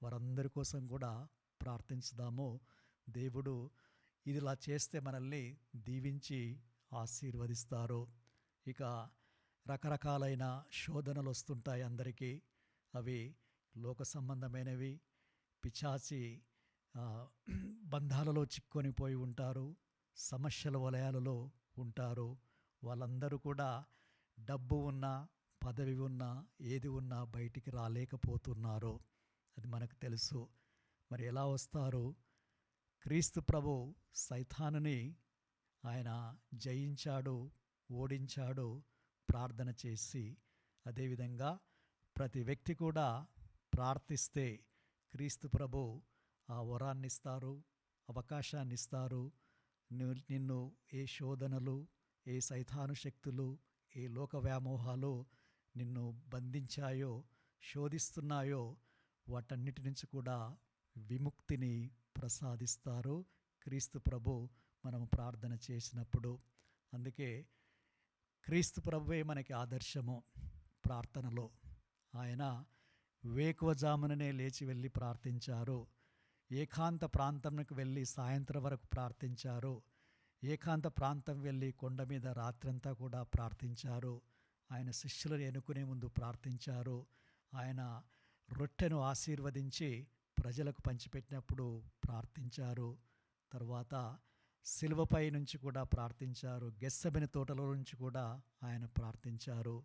వారందరి కోసం కూడా ప్రార్థించుదాము. దేవుడు ఇదిలా చేస్తే మనల్ని దీవించి ఆశీర్వదిస్తారు. ఇక రకరకాలైన శోధనలు వస్తుంటాయి అందరికీ. అవి లోక సంబంధమైనవి. పిశాచి బంధాలలో చిక్కొని పోయి ఉంటారు, సమస్యల వలయాలలో ఉంటారు. వాళ్ళందరూ కూడా డబ్బు ఉన్నా, పదవి ఉన్నా, ఏది ఉన్నా బయటికి రాలేకపోతున్నారు. అది మనకు తెలుసు. మరి ఎలా వస్తారు? క్రీస్తు ప్రభు సైతానుని ఆయన జయించాడు, ఓడించాడు ప్రార్థన చేసి. అదేవిధంగా ప్రతి వ్యక్తి కూడా ప్రార్థిస్తే క్రీస్తు ప్రభు ఆ వరాన్ని ఇస్తారు, అవకాశాన్ని ఇస్తారు. నిన్ను ఏ శోధనలు, ఏ సైతాను శక్తులు, ఏ లోక వ్యామోహాలు నిన్ను బంధించాయో, శోధిస్తున్నాయో వాటన్నిటి నుంచి కూడా విముక్తిని ప్రసాదిస్తారు క్రీస్తు ప్రభు మనం ప్రార్థన చేసినప్పుడు. అందుకే క్రీస్తు ప్రభువే మనకి ఆదర్శము ప్రార్థనలో. ఆయన వేకువజాముననే లేచి వెళ్ళి ప్రార్థించారు. ఏకాంత ప్రాంతంకు వెళ్ళి సాయంత్రం వరకు ప్రార్థించారు. ఏకాంత ప్రాంతం వెళ్ళి కొండ మీద రాత్రంతా కూడా ప్రార్థించారు. ఆయన శిష్యులను ఎన్నుకునే ముందు ప్రార్థించారు. ఆయన రొట్టెను ఆశీర్వదించి ప్రజలకు పంచిపెట్టినప్పుడు ప్రార్థించారు. తర్వాత సిలువపై నుంచి కూడా ప్రార్థించారు. గెత్సెమనే తోటలో నుంచి కూడా ఆయన ప్రార్థించారు.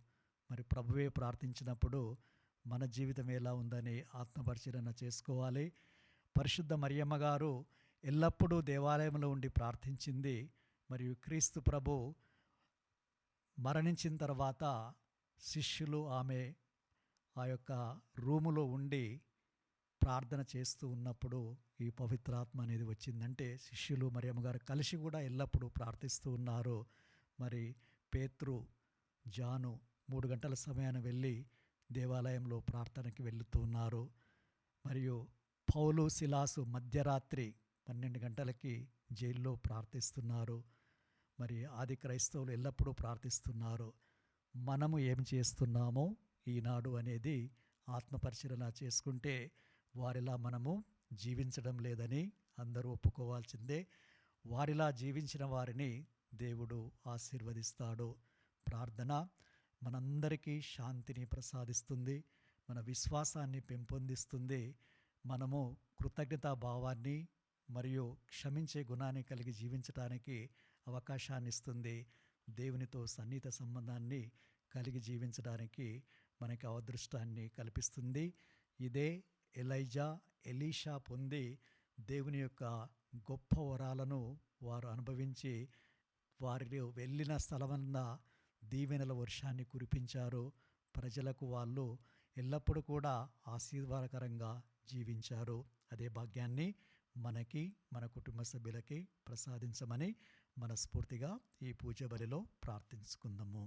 మరి ప్రభువే ప్రార్థించినప్పుడు మన జీవితం ఎలా ఉందని ఆత్మపరిశీలన చేసుకోవాలి. పరిశుద్ధ మరియమ్మ గారు ఎల్లప్పుడూ దేవాలయంలో ఉండి ప్రార్థించింది. మరియు క్రీస్తు ప్రభు మరణించిన తర్వాత శిష్యులు ఆమె ఆ యొక్క రూములో ఉండి ప్రార్థన చేస్తూ ఉన్నప్పుడు ఈ పవిత్రాత్మ అనేది వచ్చిందంటే శిష్యులు మరియమ్మ గారు కలిసి కూడా ఎల్లప్పుడూ ప్రార్థిస్తూ ఉన్నారు. మరి పేతురు, జాను 3 గంటల సమయాన్ని వెళ్ళి దేవాలయంలో ప్రార్థనకి వెళుతూ ఉన్నారు. మరియు పౌలు, సిలాసు మధ్యరాత్రి 12 గంటలకి జైల్లో ప్రార్థిస్తున్నారు. మరి ఆది క్రైస్తవులు ఎల్లప్పుడూ ప్రార్థిస్తున్నారు. మనము ఏం చేస్తున్నామో ఈనాడు అనేది ఆత్మపరిశీలన చేసుకుంటే వారిలా మనము జీవించడం లేదని అందరూ ఒప్పుకోవాల్సిందే. వారిలా జీవించిన వారిని దేవుడు ఆశీర్వదిస్తాడు. ప్రార్థన మనందరికీ శాంతిని ప్రసాదిస్తుంది, మన విశ్వాసాన్ని పెంపొందిస్తుంది. మనము కృతజ్ఞతా భావాన్ని మరియు క్షమించే గుణాన్ని కలిగి జీవించడానికి అవకాశాన్ని ఇస్తుంది. దేవునితో సన్నిహిత సంబంధాన్ని కలిగి జీవించడానికి మనకి అదృష్టాన్ని కల్పిస్తుంది. ఇదే ఎలీషా పొంది దేవుని యొక్క గొప్ప వరాలను వారు అనుభవించి వారి వెళ్ళిన స్థలమంతా దీవెనల వర్షాన్ని కురిపించారు. ప్రజలకు వాళ్ళు ఎల్లప్పుడూ కూడా ఆశీర్వాదకరంగా జీవించారు. అదే భాగ్యాన్ని మనకి, మన కుటుంబ సభ్యులకి ప్రసాదించమని మనస్ఫూర్తిగా ఈ పూజ బలిలో ప్రార్థించుకుందాము.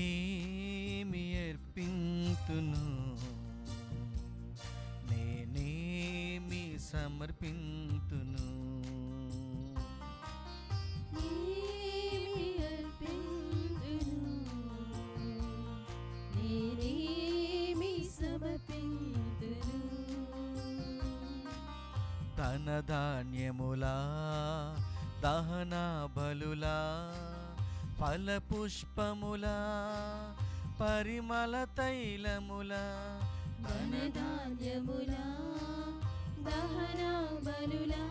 ఏమి అర్పింతును, నేనేమి సమర్పింతును. ఏమి అర్పింతును, నేనేమి సమర్పింతును. తన ధాన్యములా, దహన బలులా, ఫలపుష్పములా, పరిమళ తైలములా, ధనధాన్యములా, దహన బలులా,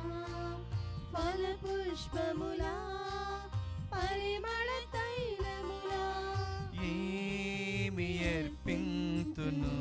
ఫలపుష్పములా, పరిమళ తైలములా. ఏమి అర్పింతును,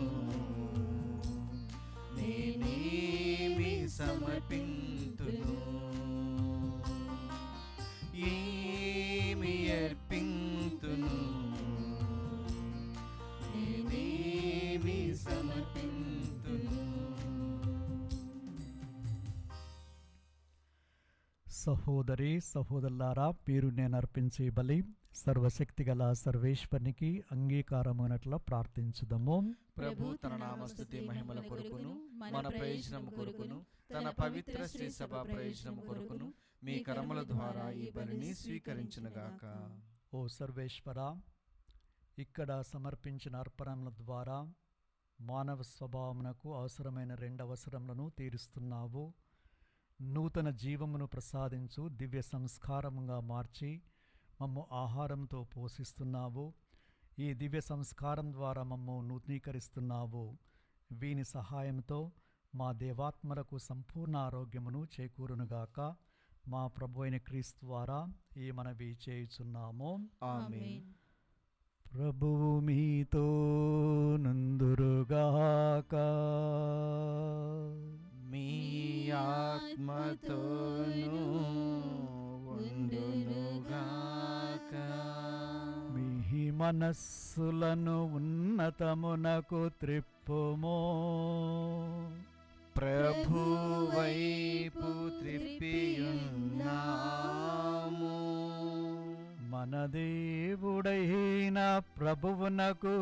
సహోదరి సహోదరులారా, మీరు నేను అర్పించే బలి సర్వశక్తిగల సర్వేశ్వరునికి అంగీకారమైనట్ల ప్రార్థించుదము. ప్రభు తన నామస్తుతి మహిమల కొరకును మన ప్రయోజనం కొరకును తన పవిత్ర శ్రీ సభ ప్రయోజనం కొరకును మీ కర్మల ద్వారా ఈ బలిని స్వీకరించునుగాక. ఓ సర్వేశ్వర, ఇక్కడ సమర్పించిన అర్పణల ద్వారా మానవ స్వభావమునకు అవసరమైన 2 అవసరములను తీరుస్తున్నావు. నూతన జీవమును ప్రసాదించు దివ్య సంస్కారముగా మార్చి మమ్ము ఆహారంతో పోషిస్తున్నావు. ఈ దివ్య సంస్కారం ద్వారా మమ్ము నూతనీకరిస్తున్నావు. వీని సహాయంతో మా దేవాత్మలకు సంపూర్ణ ఆరోగ్యమును చేకూరునుగాక. మా ప్రభు అయిన క్రీస్తు ద్వారా ఈ మనవి చేయుచున్నాము. ఆమేన్. ప్రభువు మీతో నందురుగాక. మీ ఆత్మతోనూ ఉండునుగాక. మీ మనస్సులను ఉన్నతమునకు త్రిప్పుమో. ప్రభు వైపు త్రిప్పియున్నాము. మన దేవుడైన ప్రభువునకు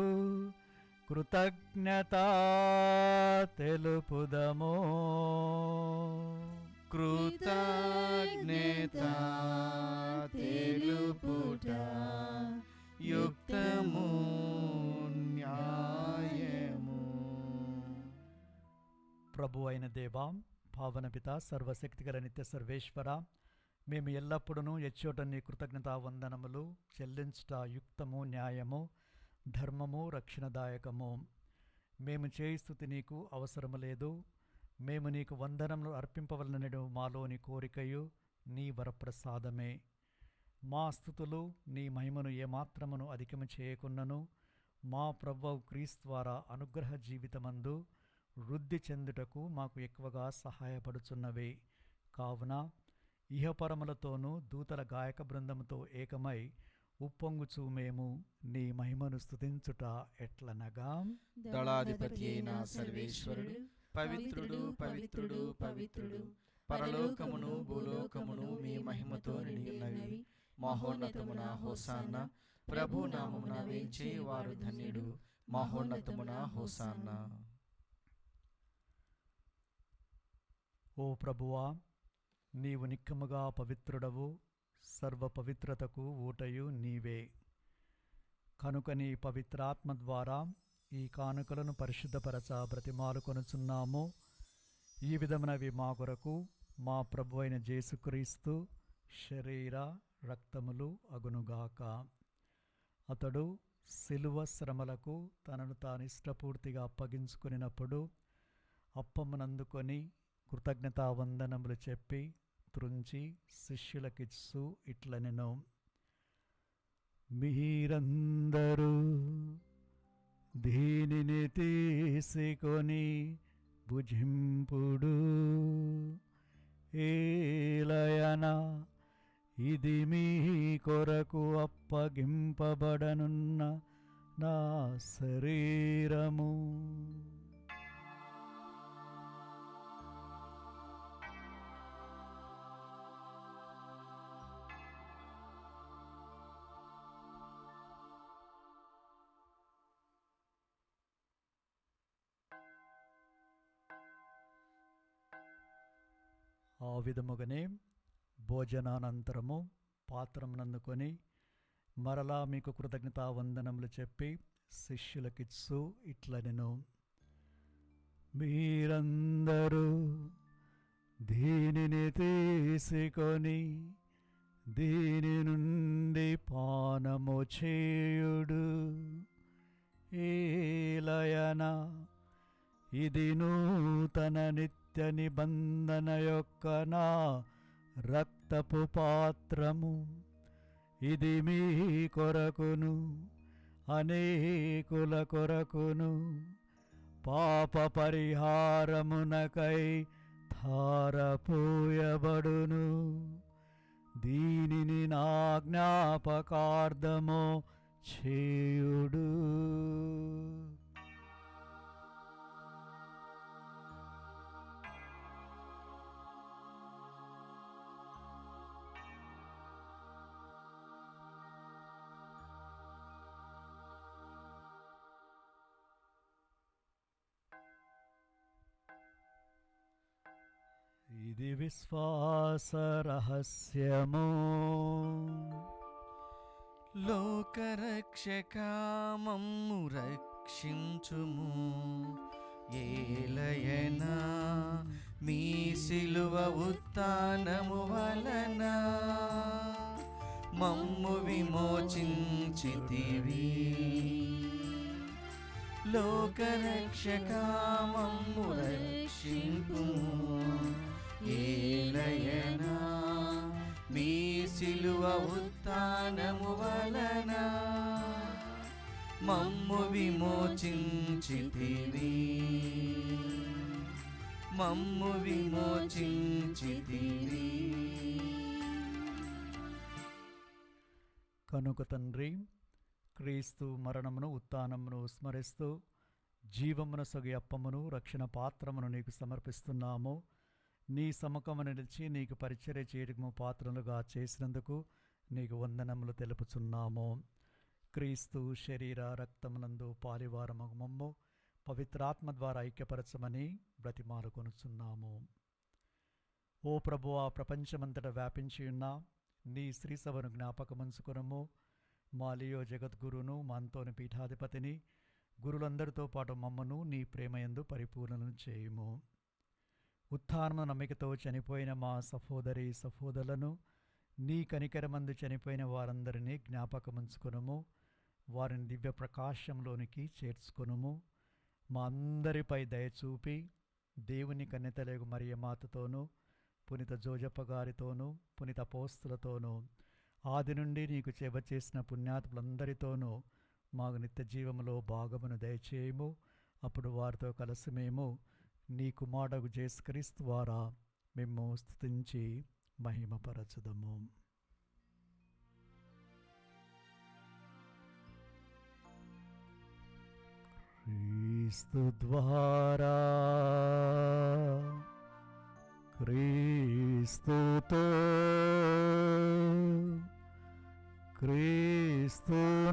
కృతజ్ఞత తెలుపుదమో. కృతజ్ఞత తెలుపుట యుక్తము న్యాయము. ప్రభు అయిన దేవా, పావన పిత, సర్వశక్తిగల నిత్య సర్వేశ్వర, మేము ఎల్లప్పుడూ ఎచ్చోట నీ కృతజ్ఞతా వందనములు చెల్లించుట యుక్తము, న్యాయము, ధర్మము, రక్షణదాయకము. మేము చేయి స్తుతి నీకు అవసరము లేదు. మేము నీకు వందనములు అర్పింపవలనడు మాలోని కోరికయు నీ వరప్రసాదమే. మా స్తుతులు నీ మహిమను ఏమాత్రమును అధికము చేయకున్నను మా ప్రభువు క్రీస్తు ద్వారా అనుగ్రహ జీవితమందు వృద్ధి చెందుటకు మాకు ఎక్కువగా సహాయపడుచున్నవి. కావున ఇహపరములతోనూ దూతల గాయక బృందముతో ఏకమై ఉప్పొంగుచూ మేము నీ మహిమను స్తుతించుట ఎట్లనగా, దళాధిపతి అయిన సర్వేశ్వరుడు పవిత్రుడు పవిత్రుడు పవిత్రుడు, పరలోకమును భూలోకమును మీ మహిమతో నిండియున్నవి. మహోన్నతమున హోసాన్న. ప్రభు నామమున వేంచే వారు ధన్యుడు. మహోన్నతమున హోసాన్న. ఓ ప్రభువా, నీవు నిక్కముగా పవిత్రుడవు, సర్వ పవిత్రతకు ఊటయు నీవే. కనుక నీ పవిత్రాత్మ ద్వారా ఈ కానుకలను పరిశుద్ధపరచ బ్రతిమాలు కొనుచున్నాము. ఈ విధమునవి మా కొరకు మా ప్రభు అయిన యేసుక్రీస్తు శరీర రక్తములు అగునుగాక. అతడు శిలువ శ్రమలకు తనను తాను ఇష్టపూర్తిగా అప్పగించుకునినప్పుడు అప్పమునందుకొని కృతజ్ఞతావందనములు చెప్పి త్రుంచి శిష్యులకిచ్చు ఇట్లనెను, మీరందరూ దీనిని తీసుకొని భుజింపుడు. ఏలయన ఇది మీ కొరకు అప్పగింపబడనున్న నా శరీరము. ఆ విధముగానే భోజనానంతరము పాత్రమునందుకొని మరలా మీకు కృతజ్ఞతావందనములు చెప్పి శిష్యులకిచ్చు ఇట్లనెను, మీరందరూ దీనిని తీసుకొని దీని నుండి పానము చేయుడు. ఏలయన ఇది నూతన నిత్య నిబంధన యొక్క నా రక్తపు పాత్రము. ఇది మీ కొరకును అనేకుల కొరకును పాప పరిహారమునకై ధారపోయబడును. దీనిని నా జ్ఞాపకార్థము చేయుడు. ఇది విశ్వాస రహస్యము. లోకరక్షకా మమ్ము రక్షించుము, ఏలయనా మీ సిలువ ఉత్థానము వలన మమ్ము విమోచించితివి. లోకరక్షకా మమ్ము రక్షింపుము, ఏలయనా మీ సిలువ ఉత్థానము వలన మమ్ము విమోచించితివి, మమ్ము విమోచించితివి. కనుక తండ్రి, క్రీస్తు మరణమును ఉత్థానమును స్మరిస్తూ జీవమున సగి అప్పమును రక్షణ పాత్రమును నీకు సమర్పిస్తున్నాము. నీ సముఖము నిలిచి నీకు పరిచర్య చేయటము పాత్రలుగా చేసినందుకు నీకు వందనములు తెలుపుచున్నాము. క్రీస్తు శరీర రక్తమునందు పాలివారమగు మమ్ము పవిత్రాత్మ ద్వారా ఐక్యపరచమని బ్రతిమాలుకొనుచున్నాము. ఓ ప్రభువా, ప్రపంచమంతటా వ్యాపించి ఉన్న నీ శ్రీసభను జ్ఞాపకముంచుకొనుము. మా లియో జగద్గురును, మా అంతోని పీఠాధిపతిని, గురులందరితో పాటు మమ్మను నీ ప్రేమయందు పరిపూర్ణను చేయుము. ఉత్థానము నమ్మికతో చనిపోయిన మా సహోదరి సహోదరులను, నీ కనికరమందు చనిపోయిన వారందరినీ జ్ఞాపకముంచుకొనుము. వారిని దివ్య ప్రకాశంలోనికి చేర్చుకొనుము. మా అందరిపై దయచూపి దేవుని కన్యతలేగు మరియమాతతోనూ, పునీత జోజప్ప గారితోనూ, పునీత అపోస్తులతోనూ, ఆది నుండి నీకు సేవ చేసిన పుణ్యాత్ములందరితోనూ మాకు నిత్య జీవములో భాగమును దయచేయము. అప్పుడు వారితో కలిసి మేము నీ కుమారుడు యేసుక్రీస్తు ద్వారా మేము స్తుతించి మహిమపరచుదము. క్రీస్తు ద్వారా, క్రీస్తుతో, క్రీస్తునందు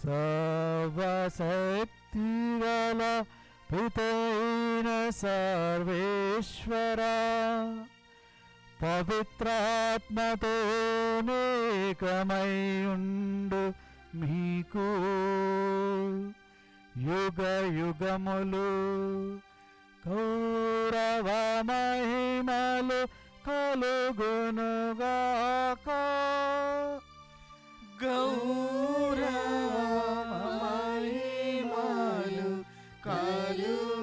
సర్వశక్తిగల పితైన సర్వేశ్వర, పవిత్రాత్మతో నేకమై ఉండు మీకు యుగ యుగములు గౌరవ మహిమలు కలుగునుగాక. గౌరవ మహిమలు కలుగునుగాక.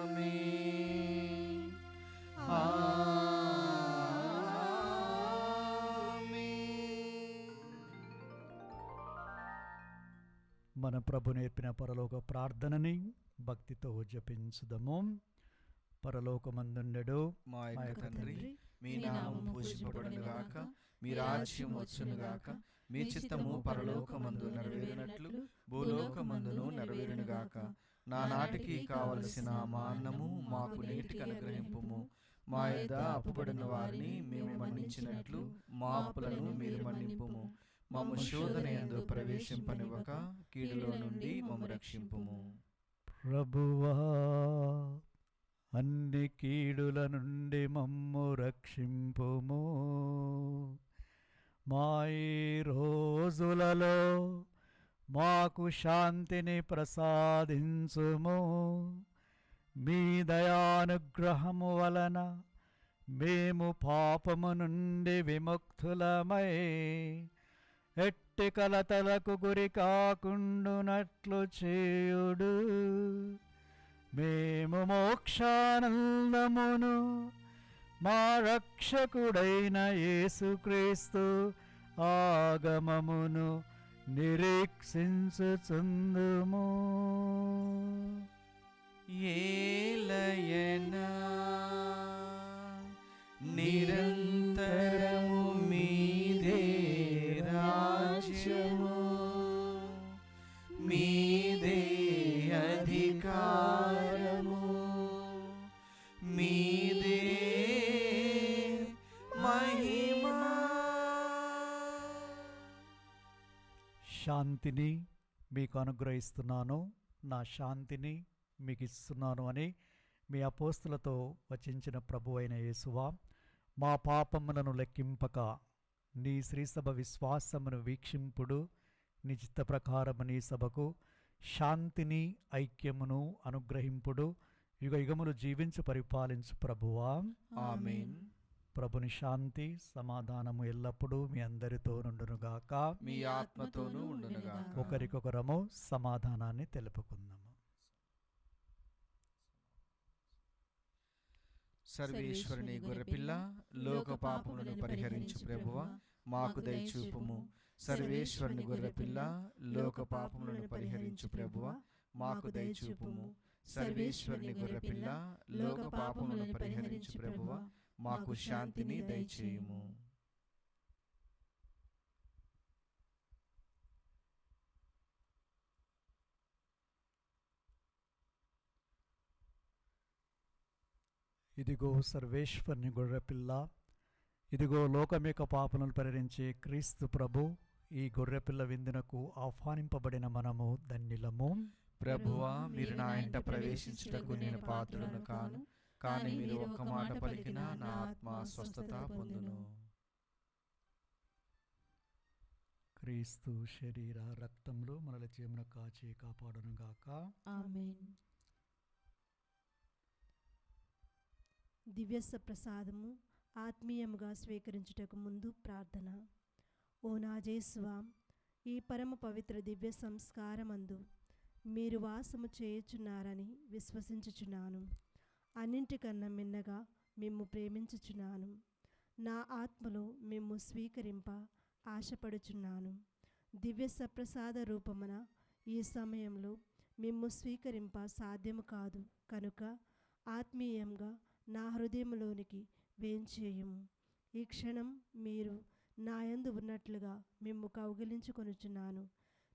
ఆమేన్. మన ప్రభు నేర్పిన పరలోక ప్రార్థనని భక్తితో జపించుదము. పరలోకమందుండెడు మా యొక్క తండ్రి, మీ నామము పూజింపబడునుగాక, మీ రాజ్యం వచ్చునుగాక, మీ చిత్తము పరలోకమందు నెరవేరినట్లు భూలోకమందును నెరవేరునుగాక. నానాటికి కావలసిన మా అన్నము మాకు నేటికి అనుగ్రహింపుము. మా యొద్ద అప్పుబడిన వారిని మేము మన్నించినట్లు మా అప్పులను మీరు మన్నింపుము. మమ్ము శోధన యందు ప్రవేశింపనివ్వక కీడులో నుండి మమ్ము రక్షింపుము. ప్రభువా, అన్ని కీడుల నుండి మమ్ము రక్షింపుము. మా ఈ రోజులలో మాకు శాంతిని ప్రసాదించుము. మీ దయానుగ్రహము వలన మేము పాపము నుండి విముక్తులమై ఎట్టి కలతలకు గురి కాకుండునట్లు చేయుడు. మేము మోక్షానందమును మా రక్షకుడైన యేసుక్రీస్తు ఆగమమును నిరీక్షించుచుందుము. ఏలయనా నిరంతరము మీదే రాజ్యము, మీదే అధికారము, మీదే మహిమా శాంతిని మీకు అనుగ్రహిస్తున్నాను, నా శాంతిని మీకు ఇస్తున్నాను అని మీ అపోస్తులతో వచించిన ప్రభు అయిన యేసువా, మా పాపములను లెక్కింపక నీ శ్రీసభ విశ్వాసమును వీక్షింపుడు, నీ చిత్త ప్రకారము నీ సభకు శాంతిని ఐక్యమును అనుగ్రహింపుడు, యుగ యుగములు జీవించు పరిపాలించు ప్రభువా. ఆమేన్. ప్రభుని శాంతి సమాధానము ఎల్లప్పుడూ మీ అందరితో నుండునుగాక. మీ ఆత్మతోనూ ఉండునుగాక. ఒకరికొకరము సమాధానాన్ని తెలుపుకుందాము. సర్వేశ్వరుని గొర్రెపిల్ల, లోక పాపములను పరిహరించు ప్రభువా, మాకు దయచూపుము. సర్వేశ్వరుని గొర్రెపిల్ల, లోక పాపములను పరిహరించు ప్రభువా, మాకు దయచూపుము. సర్వేశ్వరుని గొర్రెపిల్ల, లోక పాపములను పరిహరించు ప్రభువా, మాకు శాంతిని దయచేయుము. ఇదిగో సర్వేశ్వరుని గొర్రెపిల్ల, ఇదిగో లోకమేక పాపములను పరిహరించే క్రీస్తు ప్రభు, ఈ గొర్రెపిల్ల విందునకు ఆహ్వానింపబడిన మనము ధన్యులము. ప్రభువా, మీరు నా ఇంట ప్రవేశించుటకు నేను పాత్రులను కాను, కానీ మీరు ఒక్క మాట పలికినా నా ఆత్మ స్వస్థత పొందును. క్రీస్తు శరీర రక్తములు మనల జీవన కాచి కాపాడునుగాక. ఆమేన్. దివ్యస్వ ప్రసాదము ఆత్మీయముగా స్వీకరించుటకు ముందు ప్రార్థన. ఓ నా యేసువా, ఈ పరమ పవిత్ర దివ్య సంస్కారమందు మీరు వాసము చేయుచున్నారని విశ్వసించుచున్నాను. అన్నింటికన్నా మిన్నగా మిమ్ము ప్రేమించుచున్నాను. నా ఆత్మలో మిమ్ము స్వీకరింప ఆశపడుచున్నాను. దివ్య సప్రసాద రూపమున ఈ సమయంలో మిమ్ము స్వీకరింప సాధ్యము కాదు కనుక ఆత్మీయంగా నా హృదయంలోనికి వేంచేయుము. ఈ క్షణం మీరు నా యందు ఉన్నట్లుగా మిమ్ము కౌగిలించుకొనుచున్నాను.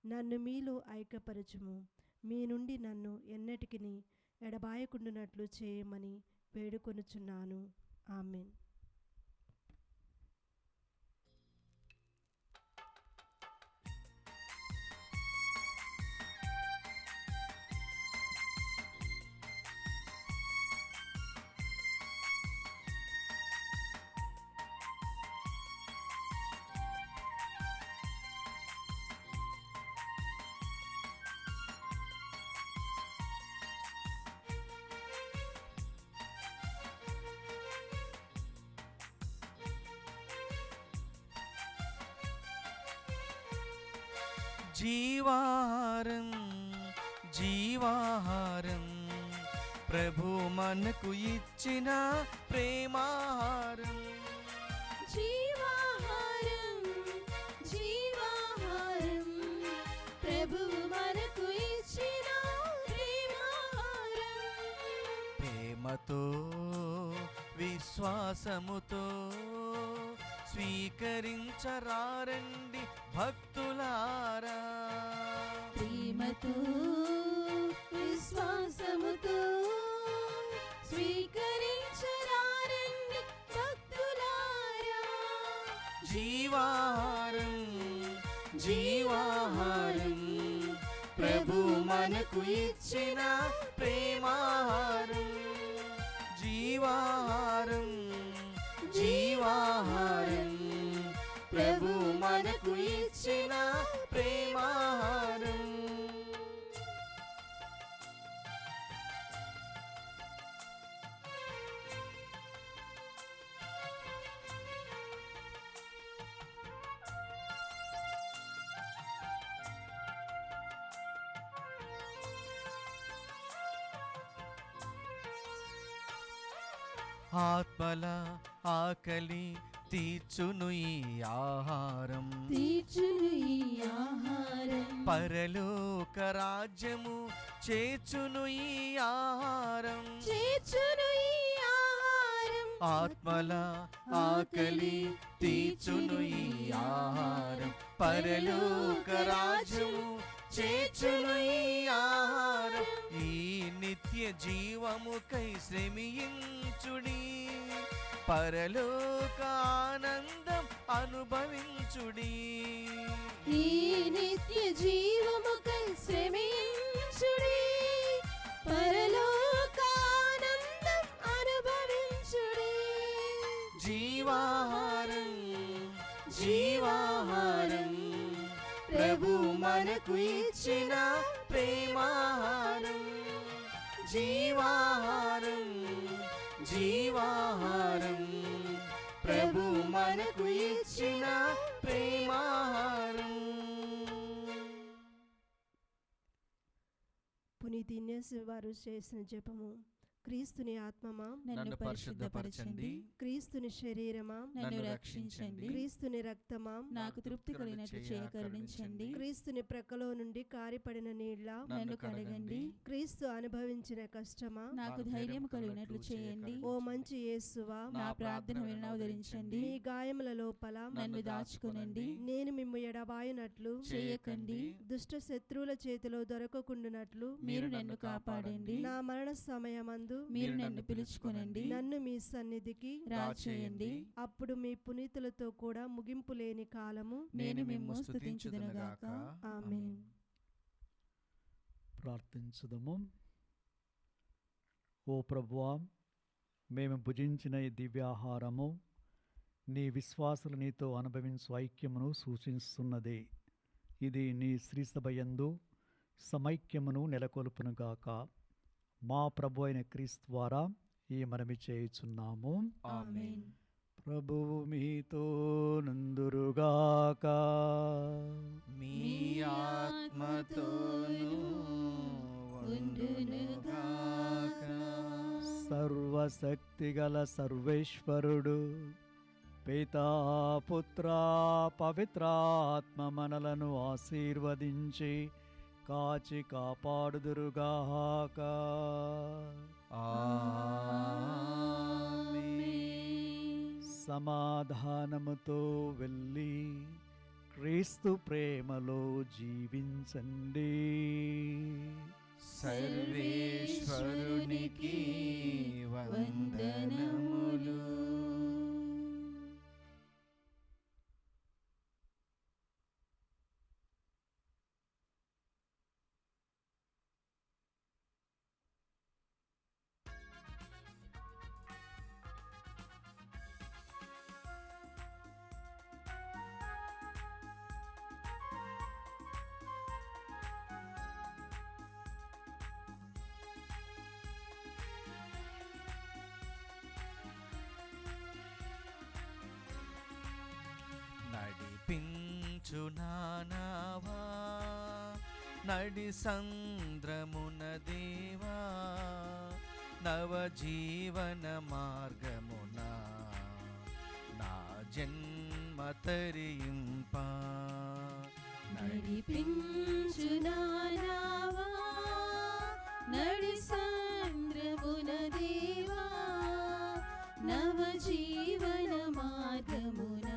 నన్ను మీలో ఐక్యపరచుము. మీ నుండి నన్ను ఎన్నటికిని ఎడబాయకుండునట్లు చేయమని వేడుకొనుచున్నాను. ఆమేన్. జీవాహారం జీవాహారం, ప్రభు మనకు ఇచ్చిన ప్రేమాహారం. జీవాహారం జీవాహారం, ప్రభువు మనకు ఇచ్చిన ప్రేమాహారం. ప్రేమతో విశ్వాసముతో స్వీకరించరారండి భక్తులారా. ప్రేమతో విశ్వాసముతో స్వీకరించరారండి భక్తులారా. జీవాహారం జీవాహారం, ప్రభు మనకు ఇచ్చిన ప్రేమాహారం. జీవాహారం జీవాహారం, ప్రభు మనకు ఇచ్చిన ప్రేమాహారం. ఆత్మల ఆకలి తీర్చును ఈ ఆహారం, తీర్చును ఈ ఆహారం. పరలోక రాజ్యము చేర్చును ఈ ఆహారం. చేర్చును ఈ ఆహారం. ఆత్మల ఆకలి తీర్చును ఈ ఆహారం, పరలోక రాజ్యము చేర్చును ఈ ఆహారం. ఈ నిత్య జీవముకై శ్రమించుడి, పరలోక ఆనందం అనుభవించుడి. ఈ నిత్య జీవముకై శ్రమించుడి, పరలోకానందం అనుభవించుడి. జీవాహారం జీవాహారం ప్రభు మనకు ఇచ్చిన ప్రేమాహారం. జీవాహారం జీవాహారం ప్రభు మనకు ఇచ్చిన ప్రేమాహారం. పునీత్ ఇగ్నేస్ వారు చేసిన జపము. క్రీస్తుని ఆత్మమా నన్ను పరిశుద్ధపరచండి, క్రీస్తుని శరీరమా నన్ను రక్షించండి, క్రీస్తుని రక్తమా నాకు తృప్తి కలిగినట్లు చేయ కరుణించండి, క్రీస్తుని ప్రక్కలో నుండి కారిపడిన నీళ్ల నన్ను కడగండి, క్రీస్తు అనుభవించిన కష్టమా నాకు ధైర్యం కలిగినట్లు చేయండి. ఓ మంచి యేసువా నా ప్రార్థన వినవదరించండి, మీ గాయముల లోపల నన్ను దాచుకొనండి, నేను మిమ్ము ఎడబాయునట్లు చేయకండి, దుష్ట శత్రువుల చేతిలో దొరకకుండునట్లు మీరు నన్ను కాపాడండి, నా మరణ సమయమందు మీరు నన్ను పిలుచుకొనండి, నన్ను మీ సన్నిధికి రాచేయండి. అప్పుడు మీ పునీతులతో కూడా ముగింపు లేని కాలము నేను మిమ్ము స్తుతించుదునుగాక. ఆమేన్. ప్రార్థించుదము. ఓ ప్రభువా, మేము భుజించిన ఈ దివ్యాహారము నీ విశ్వాసులు నీతో అనుభవించు ఐక్యమును సూచిస్తున్నది. ఇది నీ శ్రీసభయందు సమైక్యమును నెలకొల్పునుగాక. మా ప్రభు అయిన క్రీస్తు ద్వారా ఈ మనవి చేయుచున్నాము. ఆమేన్. ప్రభువు మీతో నందురుగాక. మీ ఆత్మతోను ఉండునుగాక. సర్వశక్తిగల సర్వేశ్వరుడు పితా పుత్ర పవిత్రాత్మ మనలను ఆశీర్వదించి కాచి కాపాడుదురుగాక. ఆమేన్. సమాధానముతో వెళ్ళి క్రీస్తు ప్రేమలో జీవించండి. సర్వేశ్వరునికి వందనములు. నడిపించు నానావా నడి సంద్రమున దేవా, నవజీవన మార్గమున నా జన్మ తరింప. నడిపించు నానావా నడి సంద్రమున దేవా, నవ జీవన మార్గమున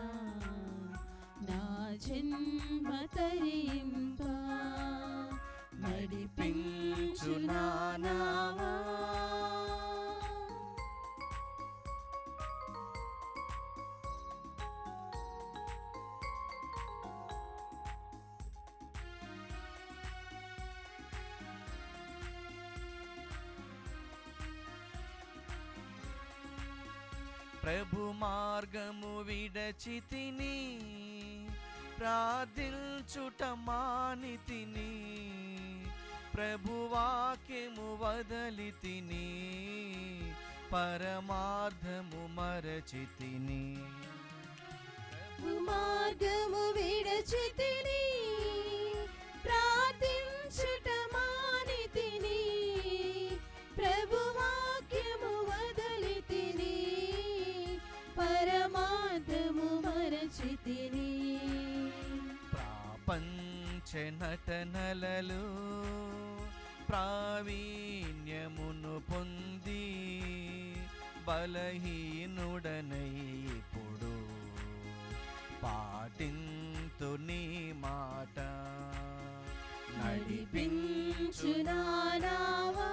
నా జన్మ తరింప. నడిపించు నానావా ప్రభు మార్గము విడచితిని, ప్రార్థించుట మానితిని, ప్రభు వాక్యము వదలితిని, పరమార్థము మరచితిని. మార్గము విడచితిని, ప్రార్థించుట మానితిని, ప్రభు వాక్యము వదలితిని, పరమార్థము మరచితిని. ప్రాపంచ నటనలలో ప్రావీణ్యమును పొంది, బలహీనుడనై ఇప్పుడు పాటింతు నీ మాట. నడిపించు నానావా